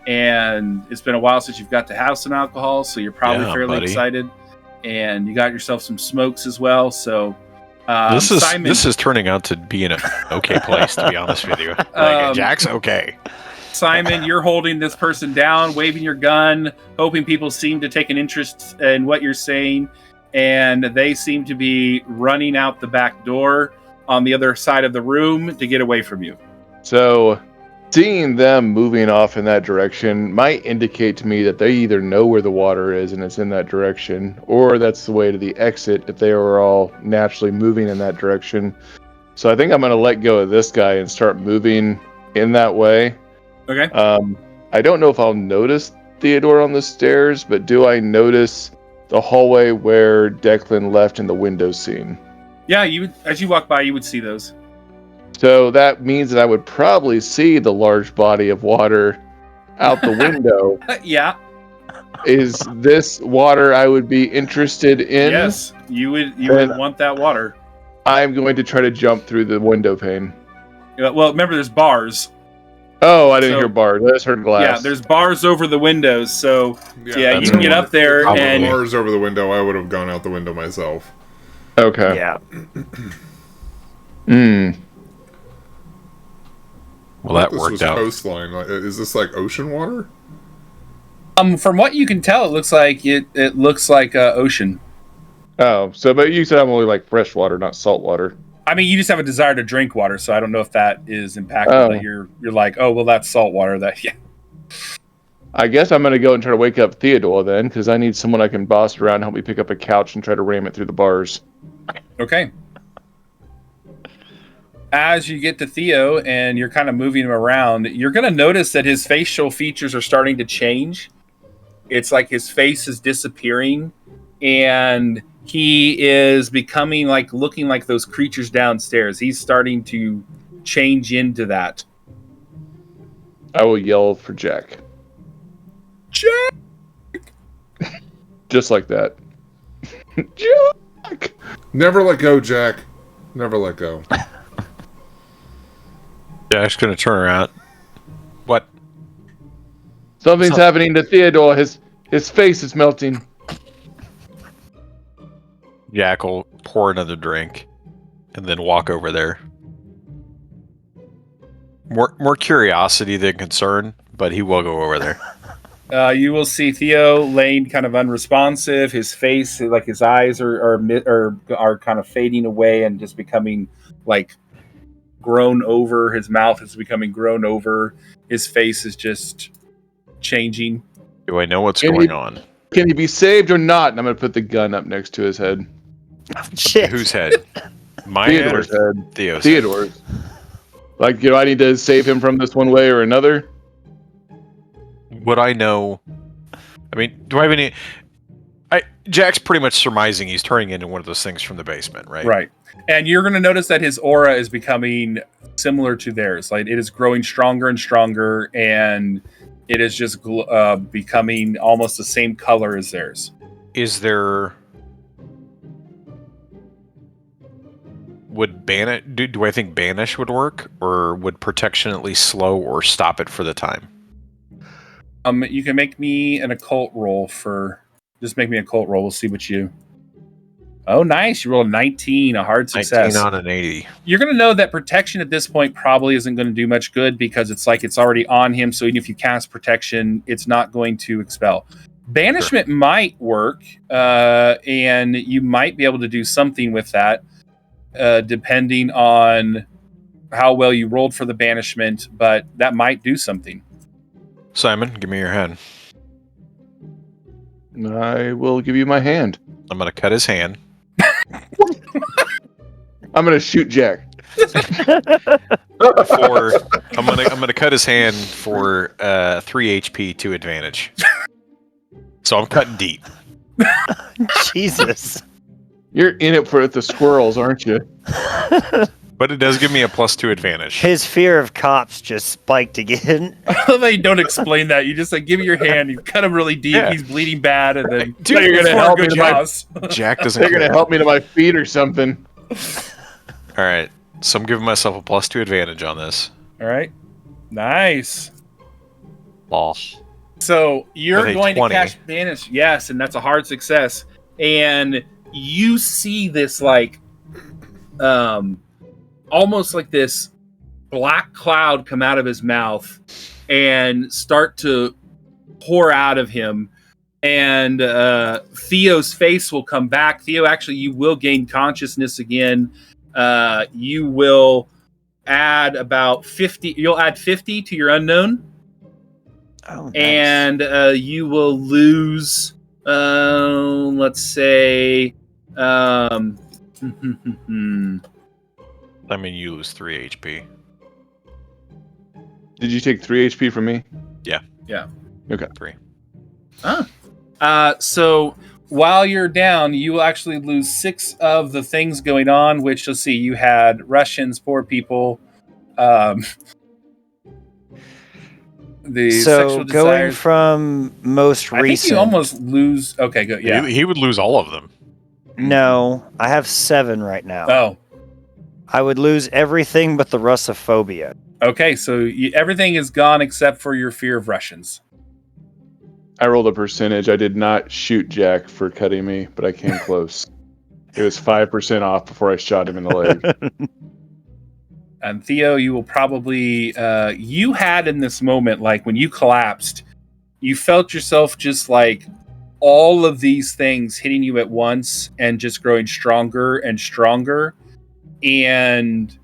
and it's been a while since you've got to have some alcohol, so you're probably fairly excited. And you got yourself some smokes as well, so... Simon, this is turning out to be an okay place, to be honest with you. Jack's okay. Simon, you're holding this person down, waving your gun, hoping people seem to take an interest in what you're saying, and they seem to be running out the back door on the other side of the room to get away from you. So, seeing them moving off in that direction might indicate to me that they either know where the water is and it's in that direction, or that's the way to the exit if they were all naturally moving in that direction. So I think I'm going to let go of this guy and start moving in that way. Okay. I don't know if I'll notice Theodore on the stairs, but do I notice the hallway where Declan left in the window scene? Yeah, you would, as you walk by, you would see those. So that means that I would probably see the large body of water out the window. Yeah. Is this water I would be interested in? Yes, you would want that water. I'm going to try to jump through the window pane. Well, remember, there's bars. Oh, I didn't hear bars. I just heard glass. Yeah, there's bars over the windows, so yeah you can get up there and and... bars over the window, I would have gone out the window myself. Okay. Yeah. Well, that This worked was out. coastline. Is this like ocean water? From what you can tell, it looks like it looks like ocean. Oh, but you said I'm only like fresh water, not salt water. I mean, you just have a desire to drink water, so I don't know if that is impactful. Oh. That you're like, oh well, that's salt water. That yeah. I guess I'm gonna go and try to wake up Theodore then, because I need someone I can boss around, help me pick up a couch and try to ram it through the bars. Okay. As you get to Theo and you're kind of moving him around, you're going to notice that his facial features are starting to change. It's like his face is disappearing and he is becoming like looking like those creatures downstairs. He's starting to change into that. I will yell for Jack. Jack! Just like that. Jack! Never let go, Jack. Never let go. Jack's gonna turn around. What? Something's happening to Theodore. His face is melting. Jack will pour another drink and then walk over there. More curiosity than concern, but he will go over there. You will see Theo laying kind of unresponsive. His face, like his eyes, are kind of fading away and just becoming like grown over. His mouth is becoming grown over. His face is just changing. Do I know what's going on? Can he be saved or not? And I'm going to put the gun up next to his head. Shit. Whose head? My head or Theodore's head. Theo's? Theodore's. Like, I need to save him from this one way or another? Would I know? I mean, do I have any? Jack's pretty much surmising he's turning into one of those things from the basement, right? Right. And you're going to notice that his aura is becoming similar to theirs. Like it is growing stronger and stronger, and it is just becoming almost the same color as theirs. Is there? Would banish? Do I think banish would work, or would protection at least slow or stop it for the time? You can make me an occult roll for. Just make me a occult roll. We'll see what you. Oh, nice! You rolled a 19, a hard success. 19 on an 80. You're going to know that protection at this point probably isn't going to do much good because it's like it's already on him. So even if you cast protection, it's not going to expel. Banishment might work, and you might be able to do something with that, depending on how well you rolled for the banishment. But that might do something. Simon, give me your hand. I will give you my hand. I'm gonna cut his hand. I'm going to shoot Jack. I'm gonna cut his hand for 3 HP, 2 advantage. So I'm cutting deep. Jesus. You're in it for the squirrels, aren't you? But it does give me a +2 advantage. His fear of cops just spiked again. I love how you don't explain that. You just like give me your hand. You cut him really deep. Yeah. He's bleeding bad, and then Dude, you're gonna four help good me to my- jaws. Jack doesn't. They're going to help me to my feet or something. All right, so I'm giving myself a +2 advantage on this. All right, nice. Loss. So you're With a going 20. to cast banish, yes, and that's a hard success. And you see this like, almost like this black cloud come out of his mouth and start to pour out of him. And Theo's face will come back. Theo, actually, you will gain consciousness again. You will add about 50. You'll add 50 to your unknown. Oh, nice. And you will lose, let's say, I mean, you lose 3 HP. Did you take 3 HP from me? Yeah. Okay. 3. so while you're down, you will actually lose 6 of the things going on, which you'll see you had Russians, poor people, the So sexual going desires. from most I think recent. you almost lose. Okay, good. Yeah. He would lose all of them. No, I have 7 right now. Oh, I would lose everything but the Russophobia. okay. So everything is gone except for your fear of Russians. I rolled a percentage. I did not shoot Jack for cutting me, but I came close. It was 5% off before I shot him in the leg. And Theo, you will probably you had in this moment, like when you collapsed, you felt yourself just like all of these things hitting you at once and just growing stronger and stronger, and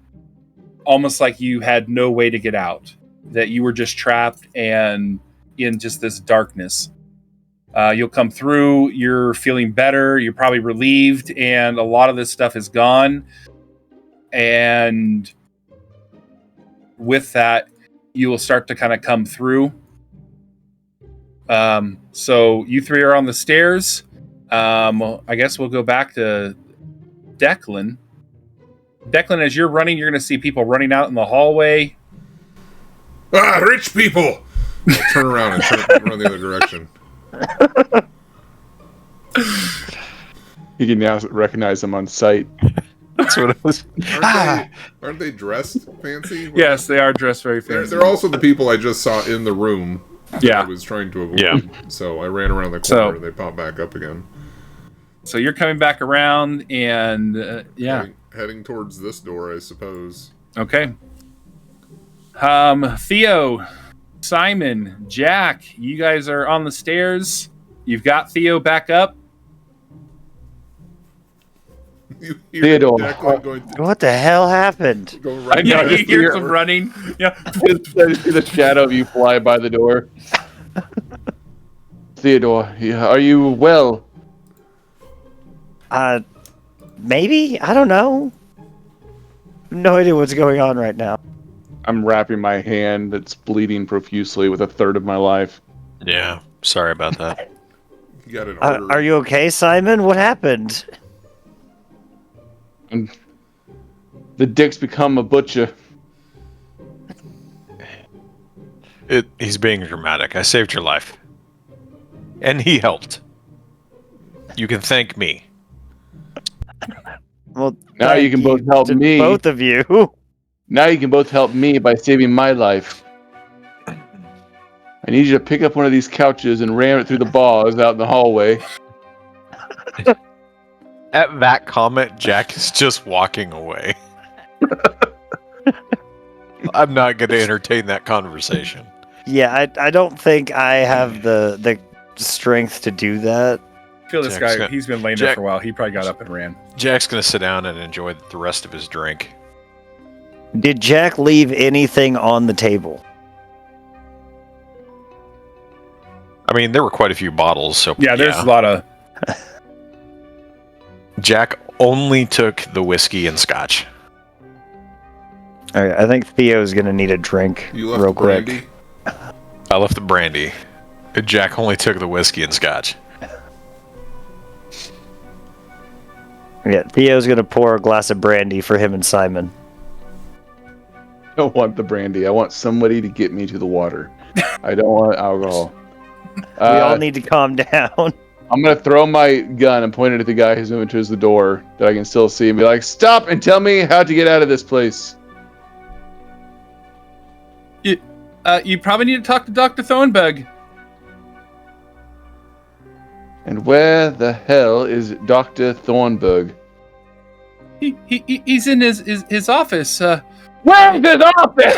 almost like you had no way to get out, that you were just trapped and in just this darkness. You'll come through, you're feeling better, you're probably relieved, and a lot of this stuff is gone. And with that, you will start to kind of come through. So you three are on the stairs. I guess we'll go back to Declan. Declan, as you're running, you're going to see people running out in the hallway. Ah, rich people! I'll turn around and run the other direction. You can now recognize them on sight. That's what it was. Aren't they dressed fancy? Yes, they are dressed very fancy. They're also the people I just saw in the room. Yeah. I was trying to avoid. Yeah. So I ran around the corner and they popped back up again. So you're coming back around, and Heading towards this door, I suppose. Okay. Theo, Simon, Jack, you guys are on the stairs. You've got Theo back up. You hear Theodore. Declan going What the hell happened? going I right know down you the hear door. some running. Yeah. I see the shadow of you fly by the door. Theodore, are you well? Maybe? I don't know. No idea what's going on right now. I'm wrapping my hand that's bleeding profusely with a third of my life. Yeah, sorry about that. You got an order. Are you okay, Simon? What happened? And the dick's become a butcher. He's being dramatic. I saved your life. And he helped. You can thank me. Well, Now thank you can both help to me. Both of you. Now you can both help me by saving my life. I need you to pick up one of these couches and ram it through the bars out in the hallway. At that comment, Jack is just walking away. I'm not going to entertain that conversation. Yeah, I don't think I have the strength to do that. I feel this Jack's guy, got- he's been laying there Jack- for a while. He probably got up and ran. Jack's going to sit down and enjoy the rest of his drink. Did Jack leave anything on the table? I mean, there were quite a few bottles, so Yeah, there's a lot of... Jack only took the whiskey and scotch. All right, I think Theo's gonna need a drink You left real the brandy? quick. I left the brandy. Jack only took the whiskey and scotch. Yeah, Theo's gonna pour a glass of brandy for him and Simon. I don't want the brandy. I want somebody to get me to the water. I don't want alcohol. We all need to calm down. I'm going to throw my gun and point it at the guy who's moving towards the door that I can still see and be like, stop and tell me how to get out of this place. you probably need to talk to Dr. Thornbug. And where the hell is Dr. Thornburg? He's in his office. Where's his office?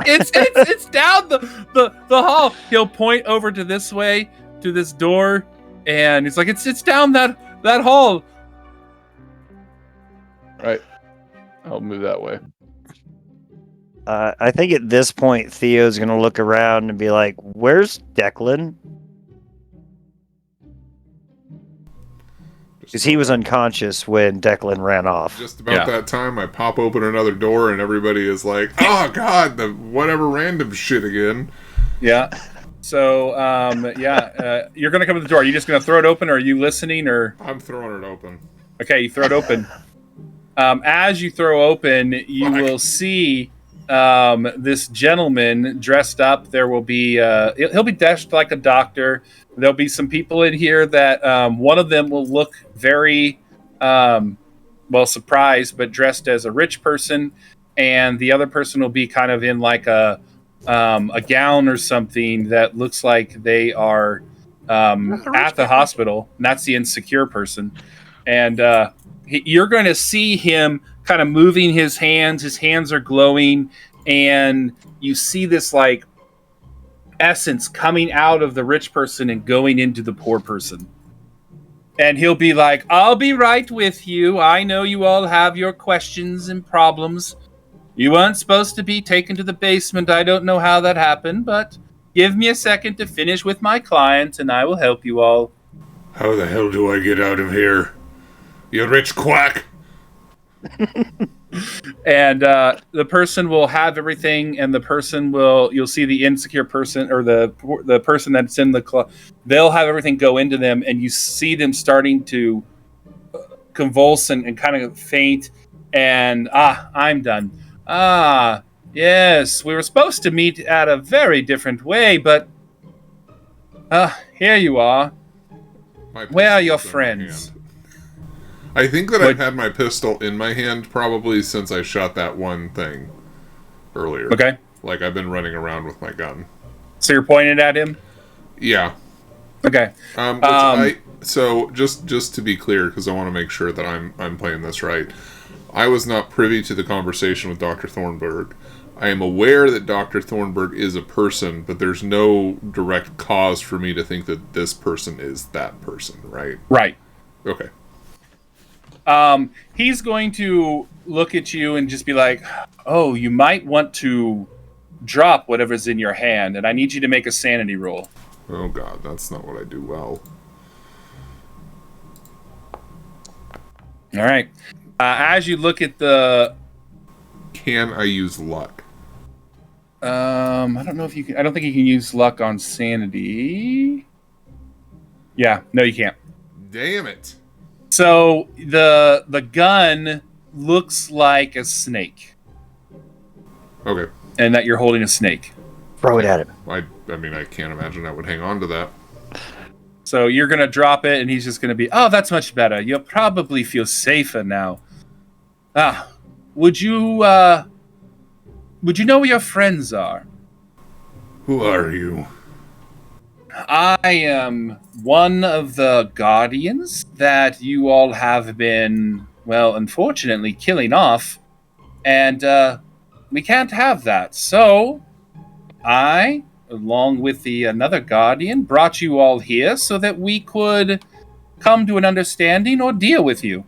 it's down the hall. He'll point over to this way, to this door, and he's like, it's down that hall. Right. I'll move that way. I think at this point, Theo's gonna look around and be like, "Where's Declan?" Because he was unconscious when Declan ran off. Just about that time, I pop open another door and everybody is like, "Oh God, the whatever random shit again." Yeah. So you're gonna come to the door. Are you just gonna throw it open, or are you listening, or? I'm throwing it open. Okay, you throw it open. As you throw open, you will see this gentleman dressed up. There will be he'll be dressed like a doctor. There'll be some people in here that one of them will look very surprised, but dressed as a rich person, and the other person will be kind of in like a gown or something that looks like they are at the hospital, and that's the insecure person. And you're going to see him kind of moving his hands. His hands are glowing, and you see this like essence coming out of the rich person and going into the poor person. And he'll be like, I'll be right with you. I know you all have your questions and problems. You weren't supposed to be taken to the basement. I don't know how that happened, but give me a second to finish with my client, and I will help you all. How the hell do I get out of here? You rich quack! And the person will have everything, and the person you'll see the insecure person, or the person that's in the club, they'll have everything go into them, and you see them starting to convulse and kind of faint, and I'm done. Yes, we were supposed to meet at a very different way, but here you are. Where are your friends? I think that I've had my pistol in my hand probably since I shot that one thing earlier. Okay. Like, I've been running around with my gun. So you're pointing at him? Yeah. Okay. So just to be clear, because I want to make sure that I'm playing this right, I was not privy to the conversation with Dr. Thornburg. I am aware that Dr. Thornburg is a person, but there's no direct cause for me to think that this person is that person, right? Right. Okay. He's going to look at you and just be like, oh, you might want to drop whatever's in your hand, and I need you to make a sanity roll. Oh god, that's not what I do well. All right. As you look at the... Can I use luck? I don't know if you can... I don't think you can use luck on sanity. Yeah, no, you can't. Damn it. So the gun looks like a snake. Okay. And that you're holding a snake. Throw it at him. I mean, I can't imagine I would hang on to that. So you're going to drop it, and he's just going to be, oh, that's much better. You'll probably feel safer now. Would you know where your friends are? Who are you? I am one of the guardians that you all have been, well, unfortunately, killing off. And we can't have that. So I, along with another guardian, brought you all here so that we could come to an understanding or deal with you.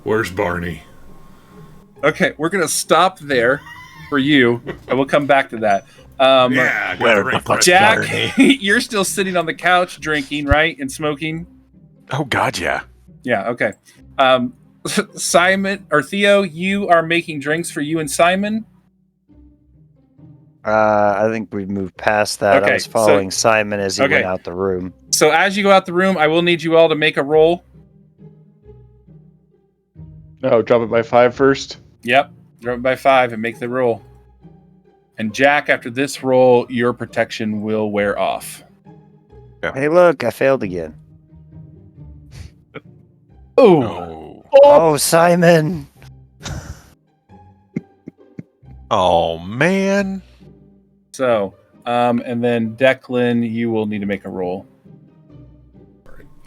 Where's Barney? Okay, we're going to stop there for you, and we'll come back to that. Yeah, Jack, you're still sitting on the couch drinking, right? And smoking? Oh, God, yeah. Yeah, okay. Simon, or Theo, you are making drinks for you and Simon? I think we've moved past that. Okay, I was following Simon as he went out the room. So as you go out the room, I will need you all to make a roll. No, drop it by 5 first. Yep, drop it by 5 and make the roll. And Jack, after this roll, your protection will wear off. Yeah. Hey, look, I failed again. Ooh. Oh. Oh, Simon! Oh, man. So, and then Declan, you will need to make a roll.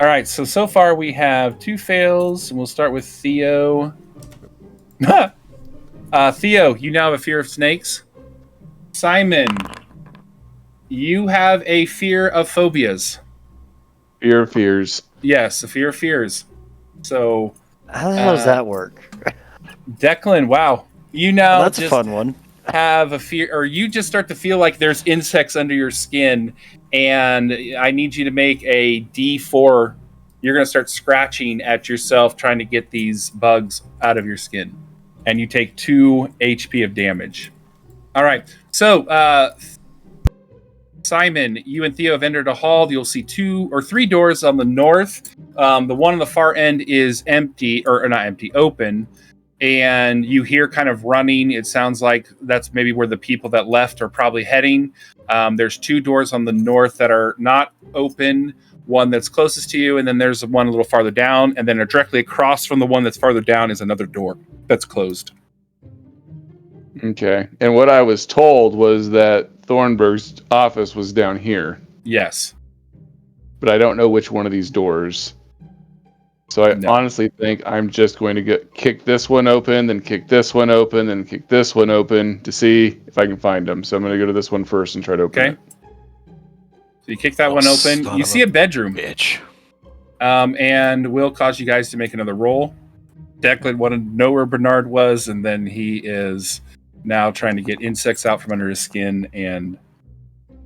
All right, so far we have 2 fails, and we'll start with Theo. Theo, you now have a fear of snakes. Simon, you have a fear of phobias. Fear of fears. Yes, a fear of fears. So, How the hell does that work? Declan, wow. You now That's a fun one. have a fear, or you just start to feel like there's insects under your skin, and I need you to make a D4. You're going to start scratching at yourself trying to get these bugs out of your skin. And you take 2 HP of damage. All right. So, Simon, you and Theo have entered a hall. You'll see 2 or 3 doors on the north. The one on the far end is empty, or not empty, open. And you hear kind of running. It sounds like that's maybe where the people that left are probably heading. There's 2 doors on the north that are not open. One that's closest to you, and then there's one a little farther down. And then directly across from the one that's farther down is another door that's closed. Okay. And what I was told was that Thornburg's office was down here. Yes. But I don't know which one of these doors. So I No. honestly think I'm just going to kick this one open, then kick this one open, then kick this one open to see if I can find them. So I'm going to go to this one first and try to open Okay. it. So you kick that one open. Son You of see a bedroom. Bitch. And we'll cause you guys to make another roll. Declan wanted to know where Bernard was, and then he is now trying to get insects out from under his skin. And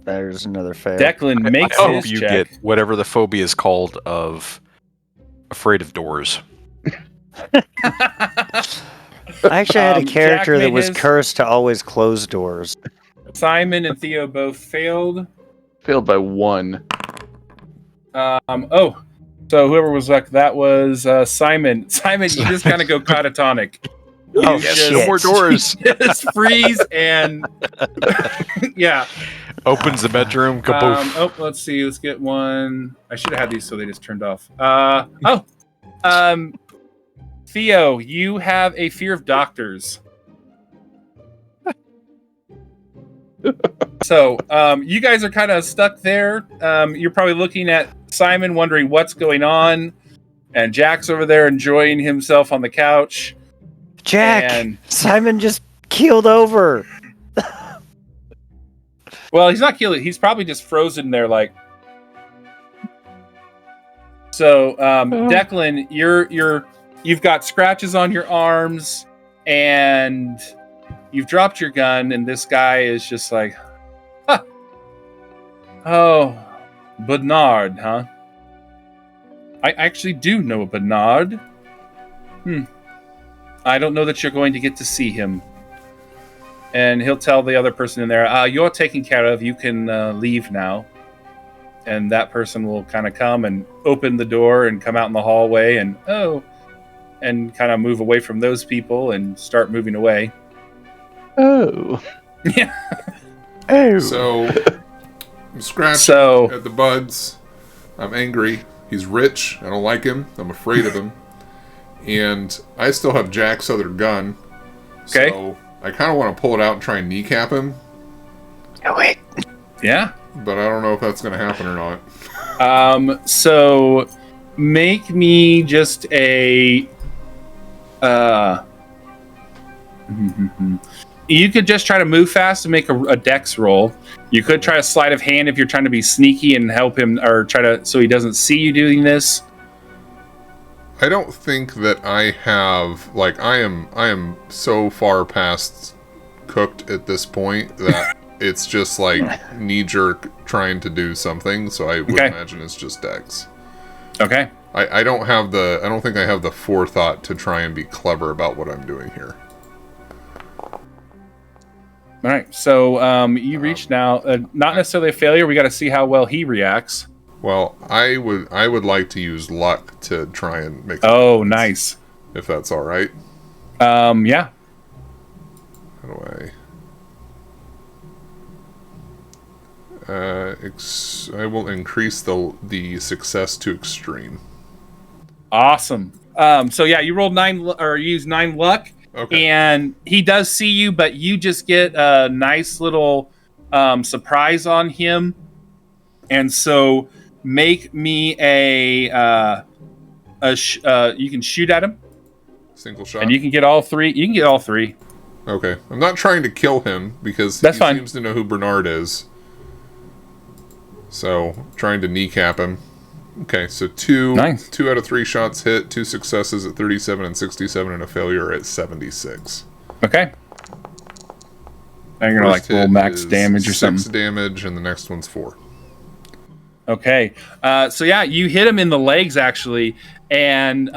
There's another fail. Declan I makes hope his you check. get whatever the phobia is called of afraid of doors. I actually had a Jack character that made was his. cursed to always close doors. Simon and Theo both failed. Failed by 1. So whoever was like that was Simon. Simon, you just kind of go catatonic. You Oh, just, shit. No more doors. just freeze and yeah. Opens the bedroom. Kaboof. Let's see. Let's get one. I should have had these so they just turned off. Theo, you have a fear of doctors. So you guys are kind of stuck there. You're probably looking at Simon, wondering what's going on, and Jack's over there enjoying himself on the couch. Jack! And Simon just keeled over. well, he's not killing. He's probably just frozen there, like. So, Declan, you've got scratches on your arms, and you've dropped your gun, and this guy is just like, huh. Oh, Bernard, huh? I actually do know a Bernard. I don't know that you're going to get to see him. And he'll tell the other person in there, you're taken care of, you can leave now. And that person will kind of come and open the door and come out in the hallway and kind of move away from those people and start moving away. Oh. Yeah. Oh. So, I'm scratching at the buds. I'm angry. He's rich. I don't like him. I'm afraid of him. And I still have Jack's other gun. Okay. So, I kind of want to pull it out and try and kneecap him. Oh, wait. Yeah. But I don't know if that's going to happen or not. So make me just a you could just try to move fast and make a dex roll. You could try a sleight of hand if you're trying to be sneaky and help him, or try to so he doesn't see you doing this. I don't think that I have, like, I am so far past cooked at this point that it's just like knee-jerk trying to do something, so I would imagine it's just dex. Okay. I don't think I have the forethought to try and be clever about what I'm doing here. All right. So you reach now. Not necessarily a failure. We got to see how well he reacts. Well, I would like to use luck to try and make. Oh, nice. If that's all right. Yeah. How do I will increase the success to extreme. Awesome. So yeah, you rolled 9 or use 9 luck. Okay. And he does see you, but you just get a nice little surprise on him. And so make me you can shoot at him. Single shot. And you can get all 3. You can get all 3. Okay. I'm not trying to kill him because That's he fine. seems to know who Bernard is. So, trying to kneecap him. Okay, so 2 out of 3 shots hit, 2 successes at 37 and 67, and a failure at 76. Okay. Now you're gonna First roll hit max is damage or 6 something. damage, and the next one's 4. Okay. So yeah, you hit him in the legs actually, and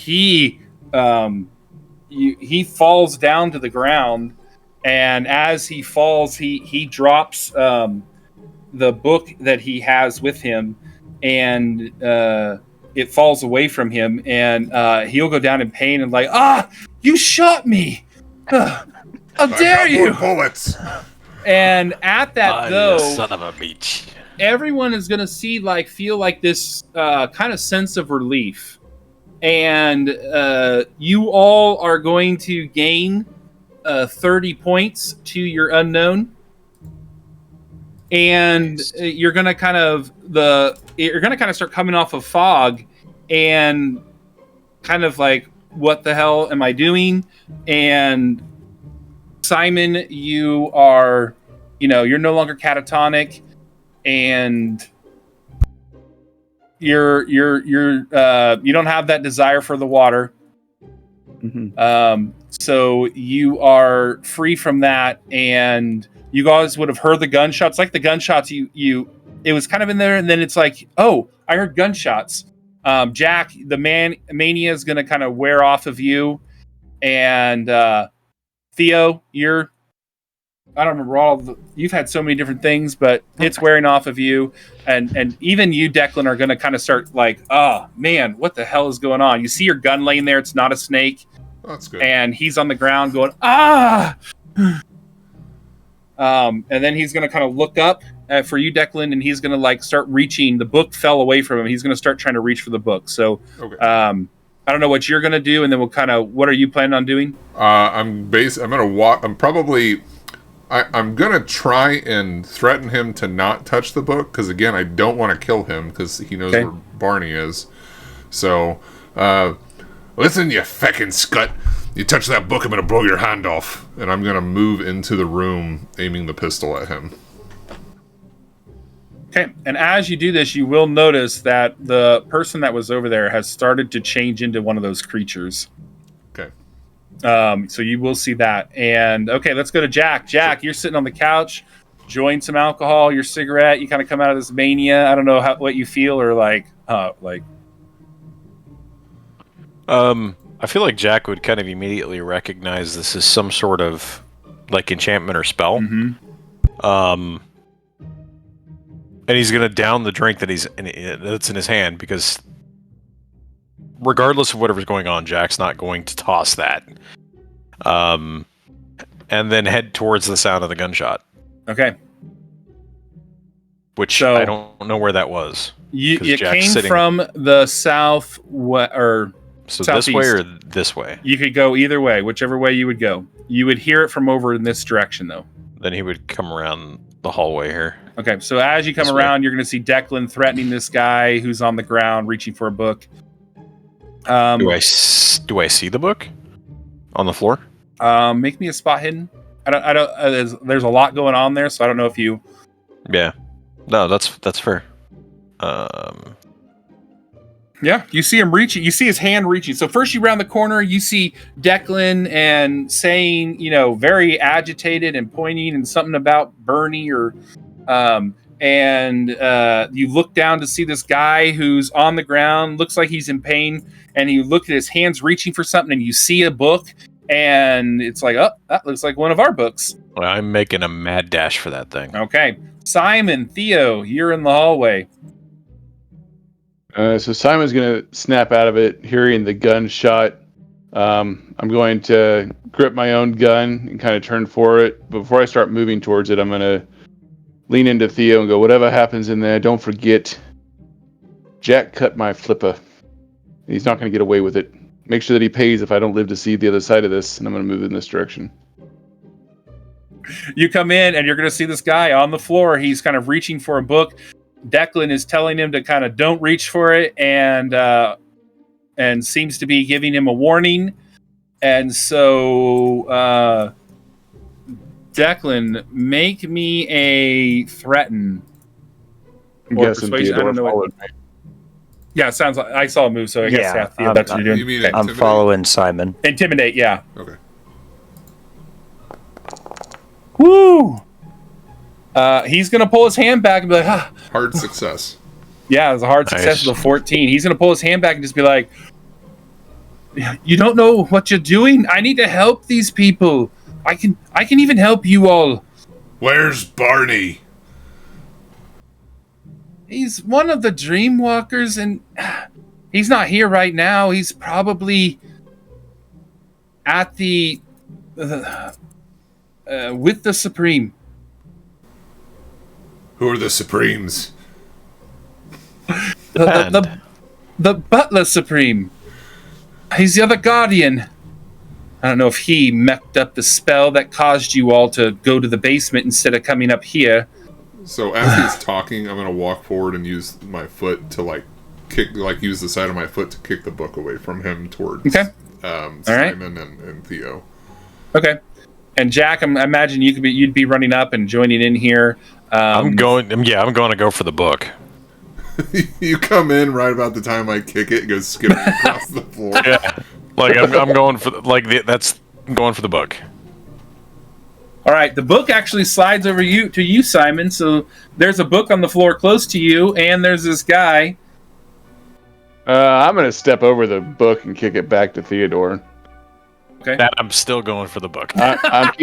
he falls down to the ground, and as he falls, he drops the book that he has with him, and it falls away from him, and he'll go down in pain and like, you shot me! How dare you! Bullets. And at that You son of a bitch. everyone is going to feel like this kind of sense of relief, and you all are going to gain 30 points to your unknown. And you're gonna kind of start coming off of fog, and kind of like, what the hell am I doing? And Simon, you are, you're no longer catatonic, and you don't have that desire for the water. So you are free from that, and you guys would have heard the gunshots. Like the gunshots, it was kind of in there, and then it's like, oh, I heard gunshots. Jack, the mania is going to kind of wear off of you, and Theo, I don't remember you've had so many different things, but it's wearing off of you, and even you, Declan, are going to kind of start like, oh man, what the hell is going on? You see your gun laying there; it's not a snake. That's good. And he's on the ground going, ah! And then he's going to kind of look up for you, Declan, and he's going to like start reaching. The book fell away from him. He's going to start trying to reach for the book. So, Okay. I don't know what you're going to do, and then we'll kind of, what are you planning on doing? I'm going to walk. I'm going to try and threaten him to not touch the book, because again, I don't want to kill him, because he knows where Barney is. So, listen, you feckin' scut. You touch that book, I'm going to blow your hand off. And I'm going to move into the room, aiming the pistol at him. Okay, and as you do this, you will notice that the person that was over there has started to change into one of those creatures. Okay. So you will see that. And, okay, let's go to Jack. Jack, you're sitting on the couch, enjoying some alcohol, your cigarette. You kind of come out of this mania. I don't know what you feel, or I feel like Jack would kind of immediately recognize this as some sort of like enchantment or spell. Mm-hmm. And he's gonna down the drink that's in his hand, because regardless of whatever's going on, Jack's not going to toss that. And then head towards the sound of the gunshot. Okay. Which I don't know where that was. You came from the south, so southeast. This way or this way? You could go either way, whichever way you would go. You would hear it from over in this direction, though. Then he would come around the hallway here. Okay, so as you come around, you're going to see Declan threatening this guy who's on the ground, reaching for a book. Do I see the book on the floor? Make me a spot hidden. I don't. There's a lot going on there, so I don't know if you. Yeah. No, that's fair. Yeah, you see him reaching. You see his hand reaching. So first you round the corner, you see Declan and saying, very agitated and pointing and something about Bernie or, and you look down to see this guy who's on the ground, looks like he's in pain, and you look at his hands reaching for something, and you see a book, and it's like, oh, that looks like one of our books. Well, I'm making a mad dash for that thing. Okay, Simon, Theo, you're in the hallway. So Simon's going to snap out of it, hearing the gunshot. I'm going to grip my own gun and kind of turn for it. But before I start moving towards it, I'm going to lean into Theo and go, whatever happens in there, don't forget, Jack cut my flipper. He's not going to get away with it. Make sure that he pays if I don't live to see the other side of this, and I'm going to move in this direction. You come in, and you're going to see this guy on the floor. He's kind of reaching for a book. Declan is telling him to kind of don't reach for it, and seems to be giving him a warning. And so, Declan, make me a threaten. I'm Or guessing persuasion, I Theodore don't know what- followed me. Yeah, it sounds like I saw a move, so I guess Yeah, that's what you're You doing. mean I'm intimidate? following Simon. Intimidate, yeah. Okay. Woo! He's going to pull his hand back and be like, ah. Hard success. Yeah, it was a hard success Nice. with a 14. He's going to pull his hand back and just be like, you don't know what you're doing. I need to help these people. I can even help you all. Where's Barney? He's one of the Dreamwalkers, and he's not here right now. He's probably at the with the Supreme. Who are the Supremes? The Butler Supreme. He's the other Guardian. I don't know if he mucked up the spell that caused you all to go to the basement instead of coming up here. So as he's talking, I'm going to walk forward and use my foot to, use the side of my foot to kick the book away from him towards Simon and Theo. Okay. And Jack, I imagine you'd be running up and joining in here. I'm going to go for the book. You come in right about the time I kick it, goes skipping across the floor. Yeah, like I'm going for I'm going for the book. All right, the book actually slides over to you, Simon. So there's a book on the floor close to you, and there's this guy. I'm gonna step over the book and kick it back to Theodore. Okay. That I'm still going for the book.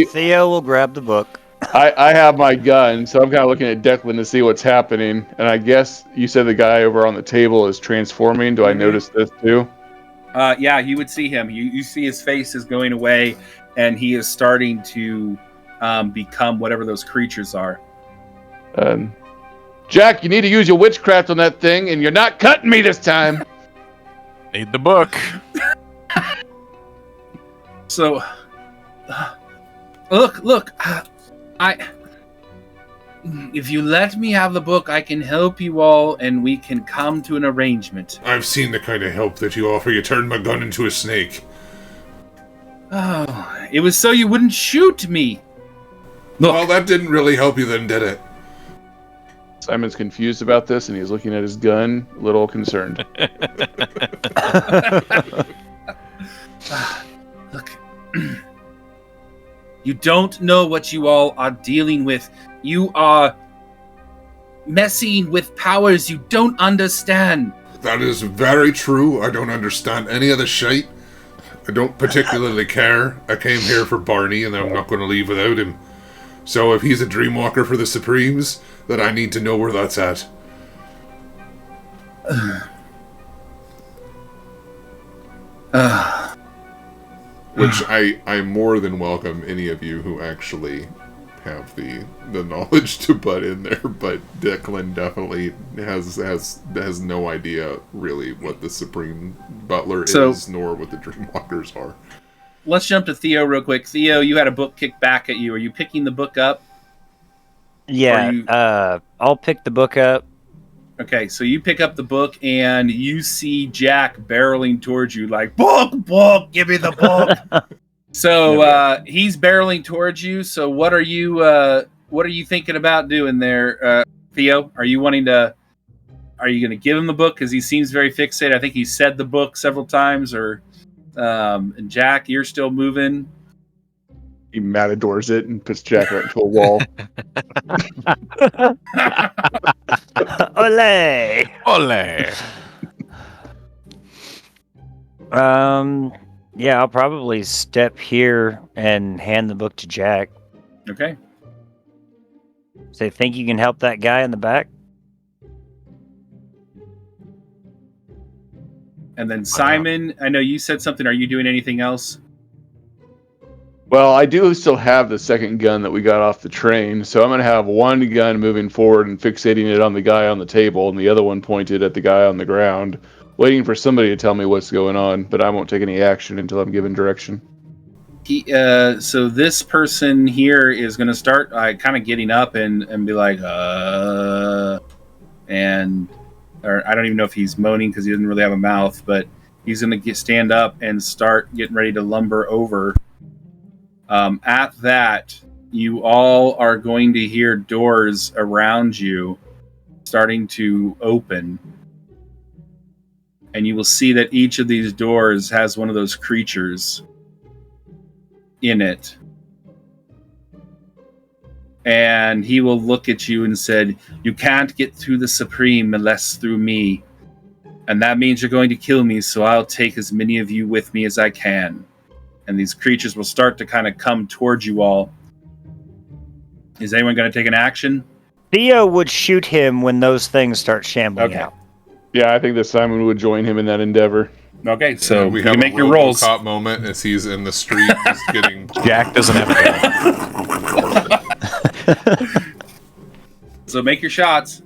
Theo will grab the book. I have my gun, so I'm kind of looking at Declan to see what's happening. And I guess you said the guy over on the table is transforming. Do I notice this too? Yeah, you would see him. You see his face is going away, and he is starting to become whatever those creatures are. Jack, you need to use your witchcraft on that thing, and you're not cutting me this time. Need the book. So, look. If you let me have the book, I can help you all, and we can come to an arrangement. I've seen the kind of help that you offer. You turned my gun into a snake. Oh, it was so you wouldn't shoot me. Look. Well, that didn't really help you then, did it? Simon's confused about this, and he's looking at his gun, a little concerned. Look. You don't know what you all are dealing with. You are messing with powers you don't understand. That is very true. I don't understand any of the shite. I don't particularly care. I came here for Barney, and I'm not going to leave without him. So if he's a dreamwalker for the Supremes, then I need to know where that's at. Which I more than welcome any of you who actually have the knowledge to butt in there, but Declan definitely has no idea really what the Supreme Butler is, nor what the Dreamwalkers are. Let's jump to Theo real quick. Theo, you had a book kicked back at you. Are you picking the book up? Yeah, I'll pick the book up. Okay, so you pick up the book, and you see Jack barreling towards you like, book, give me the book. So he's barreling towards you. So what are you thinking about doing there, Theo? Are you going to give him the book? Because he seems very fixated. I think he said the book several times. Or and Jack, you're still moving. He matadors it and puts Jack right into a wall. Ole! Yeah, I'll probably step here and hand the book to Jack. Okay. So, think you can help that guy in the back? And then Simon, I know you said something. Are you doing anything else? Well, I do still have the second gun that we got off the train, so I'm going to have one gun moving forward and fixating it on the guy on the table, and the other one pointed at the guy on the ground, waiting for somebody to tell me what's going on, but I won't take any action until I'm given direction. So this person here is going to start kind of getting up and be like, or I don't even know if he's moaning because he doesn't really have a mouth, but he's going to stand up and start getting ready to lumber over. At that, you all are going to hear doors around you starting to open. And you will see that each of these doors has one of those creatures in it. And he will look at you and said, "You can't get through the Supreme unless through me. And that means you're going to kill me, so I'll take as many of you with me as I can." And these creatures will start to kind of come towards you all. Is anyone going to take an action? Theo would shoot him when those things start shambling out. Yeah, I think that Simon would join him in that endeavor. Okay, so we you have can make a your rolls. RoboCop moment as he's in the street just getting... Jack doesn't have a gun. So make your shots.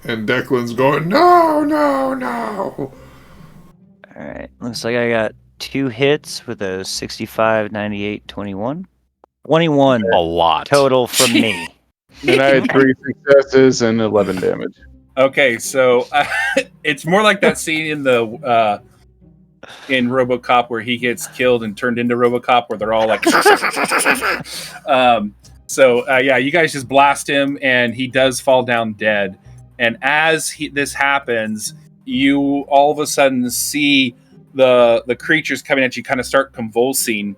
And Declan's going, no! Alright, looks like I got 2 hits with a 65, 98, 21. 21 A lot. total from me. And I had 3 successes and 11 damage. Okay, so It's more like that scene in the in RoboCop where he gets killed and turned into RoboCop, where they're all like. Yeah, you guys just blast him, and he does fall down dead. And as this happens, you all of a sudden see the creatures coming at you kind of start convulsing,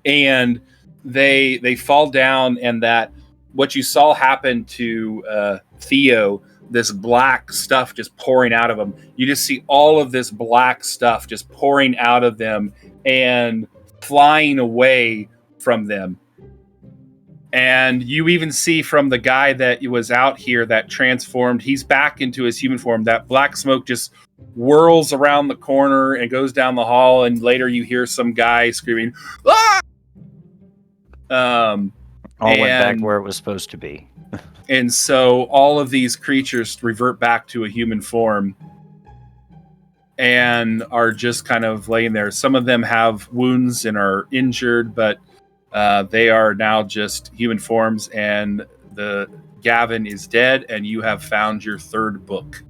and they fall down, and that what you saw happen to Theo, this black stuff just pouring out of them. You just see all of this black stuff just pouring out of them and flying away from them. And you even see from the guy that was out here that transformed, he's back into his human form. That black smoke just whirls around the corner and goes down the hall, and later you hear some guy screaming, "Ah!" All went back where it was supposed to be. And so all of these creatures revert back to a human form and are just kind of laying there. Some of them have wounds and are injured, but they are now just human forms, and the Gavin is dead, and you have found your third book.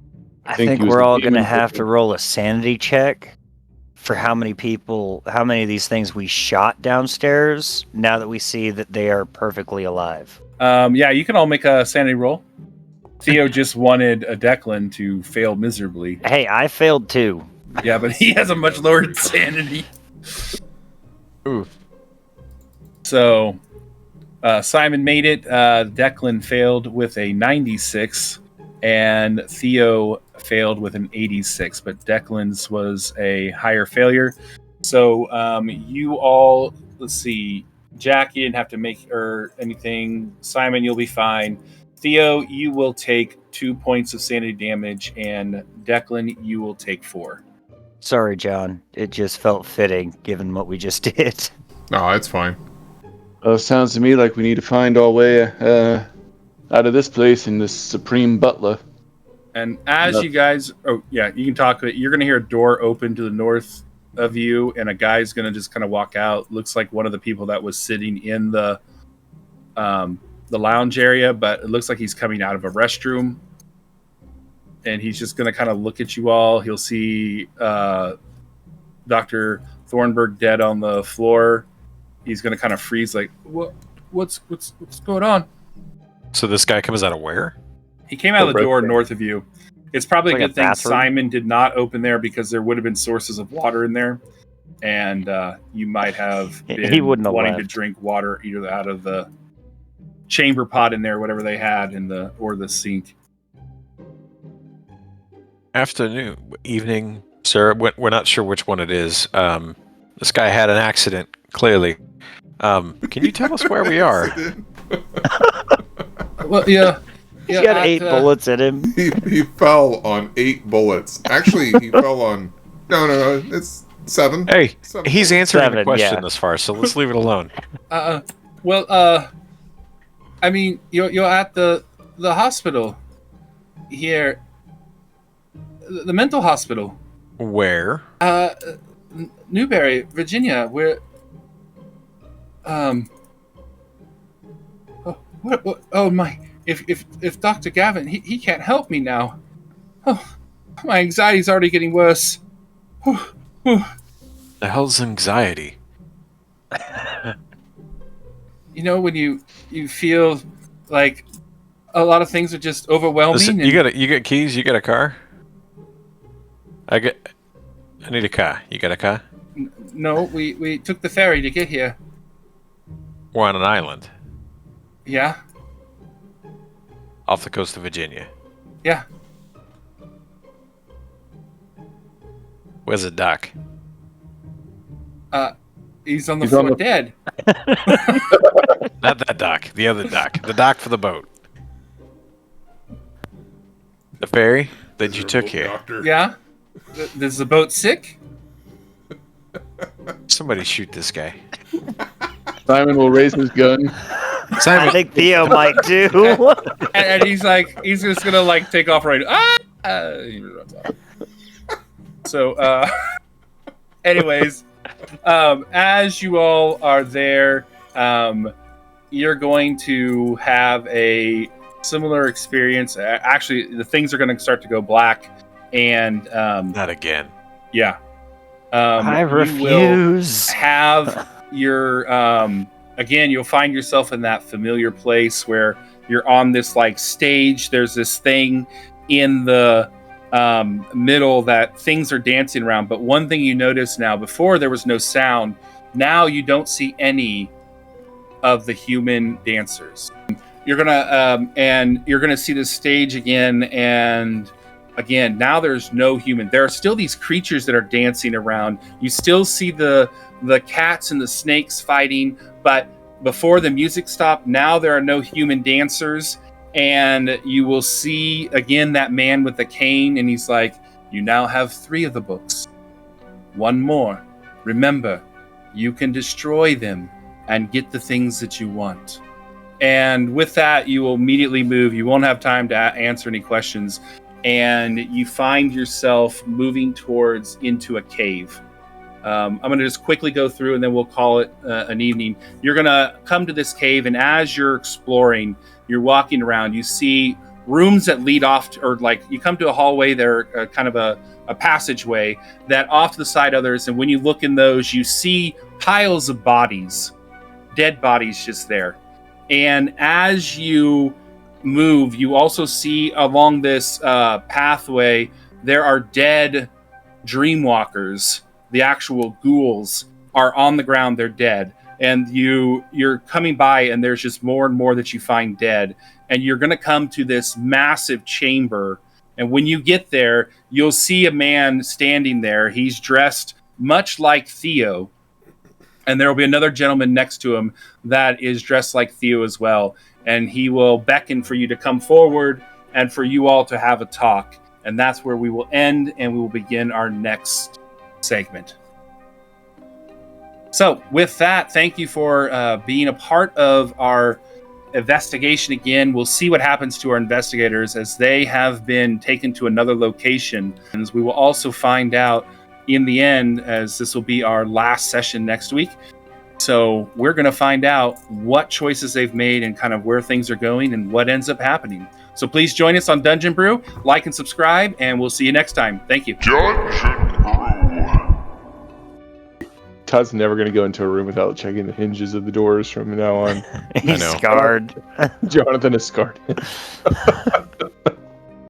I think he was we're a all going to demon have person. to roll a sanity check for how many of these things we shot downstairs, now that we see that they are perfectly alive. Yeah, you can all make a sanity roll. Theo just wanted a Declan to fail miserably. Hey, I failed too. Yeah, but he has a much lower sanity. Ooh. So Simon made it. Declan failed with a 96, and Theo failed with an 86. But Declan's was a higher failure. So you all, let's see. Jack, you didn't have to make anything. Simon, you'll be fine. Theo, you will take 2 points of sanity damage, and Declan, you will take 4. Sorry, John. It just felt fitting, given what we just did. No, it's fine. Sounds to me like we need to find our way out of this place in this Supreme Butler. And as you guys, you can talk. You're going to hear a door open to the north of you, and a guy's going to just kind of walk out. Looks like one of the people that was sitting in the lounge area, but it looks like he's coming out of a restroom. And he's just going to kind of look at you all. He'll see Dr. Thornburg dead on the floor. He's going to kind of freeze, like, what's going on? So this guy comes out of where? He came out of the Right door there. north of you. It's probably Like a a good thing bathroom? Simon did not open there, because there would have been sources of water in there. And you might have He been wouldn't have wanting to left. drink water either out of the chamber pot in there, whatever they had, or the sink. Afternoon, evening, sir. We're not sure which one it is. This guy had an accident, clearly. Can you tell us where we are? Well, yeah. He's got 8 bullets in him. He fell on 8 bullets. Actually, he fell on... No, it's 7. Hey, 7 he's bullets. answering the 7, question yeah. thus far, so let's leave it alone. I mean, you're at the hospital here, the mental hospital. Where? Newberry, Virginia. We're oh my! If Dr. Gavin, he can't help me now. Oh, my anxiety's already getting worse. The hell's anxiety? You know, when you feel like a lot of things are just overwhelming. Listen, and you got keys? You got a car? I need a car. You got a car? No, we took the ferry to get here. We're on an island Yeah, off the coast of Virginia. yeah. Where's the dock? He's on the He's floor on the- dead. Not that dock. The other dock. The dock for the boat. The ferry that you took here. Doctor. Yeah. Is the boat sick? Somebody shoot this guy. Simon will raise his gun. I Simon, think Theo might too. And he's just gonna like take off right. So, anyways, as you all are there, you're going to have a similar experience. Actually, the things are going to start to go black and Not again. yeah, I you will refuse. have your again, you'll find yourself in that familiar place where you're on this like stage. There's this thing in the middle that things are dancing around. But one thing you notice now, before there was no sound, now you don't see any of the human dancers. You're gonna see the stage again, and again, now there's no human. There are still these creatures that are dancing around. You still see the cats and the snakes fighting, but before the music stopped, now there are no human dancers, and you will see again that man with the cane, and he's like, "You now have 3 of the books. 1 more. Remember, you can destroy them and get the things that you want." And with that, you will immediately move. You won't have time to answer any questions. And you find yourself moving towards into a cave. I'm going to just quickly go through and then we'll call it an evening. You're going to come to this cave, and as you're exploring, you're walking around, you see rooms that lead off to, or like you come to a hallway, they're kind of a passageway that off to the side others. And when you look in those, you see piles of bodies, dead bodies just there. And as you move, you also see along this pathway, there are dead dreamwalkers. The actual ghouls are on the ground, they're dead. And you're coming by, and there's just more and more that you find dead. And you're going to come to this massive chamber. And when you get there, you'll see a man standing there. He's dressed much like Theo. And there will be another gentleman next to him that is dressed like Theo as well. And he will beckon for you to come forward and for you all to have a talk. And that's where we will end, and we will begin our next segment. So with that, thank you for being a part of our investigation again. We'll see what happens to our investigators as they have been taken to another location. And we will also find out in the end, as this will be our last session next week. So we're going to find out what choices they've made and kind of where things are going and what ends up happening. So please join us on Dungeon Brew, like and subscribe, and we'll see you next time. Thank you. Dungeon Brew. Todd's never going to go into a room without checking the hinges of the doors from now on. He's know. scarred. Jonathan is scarred.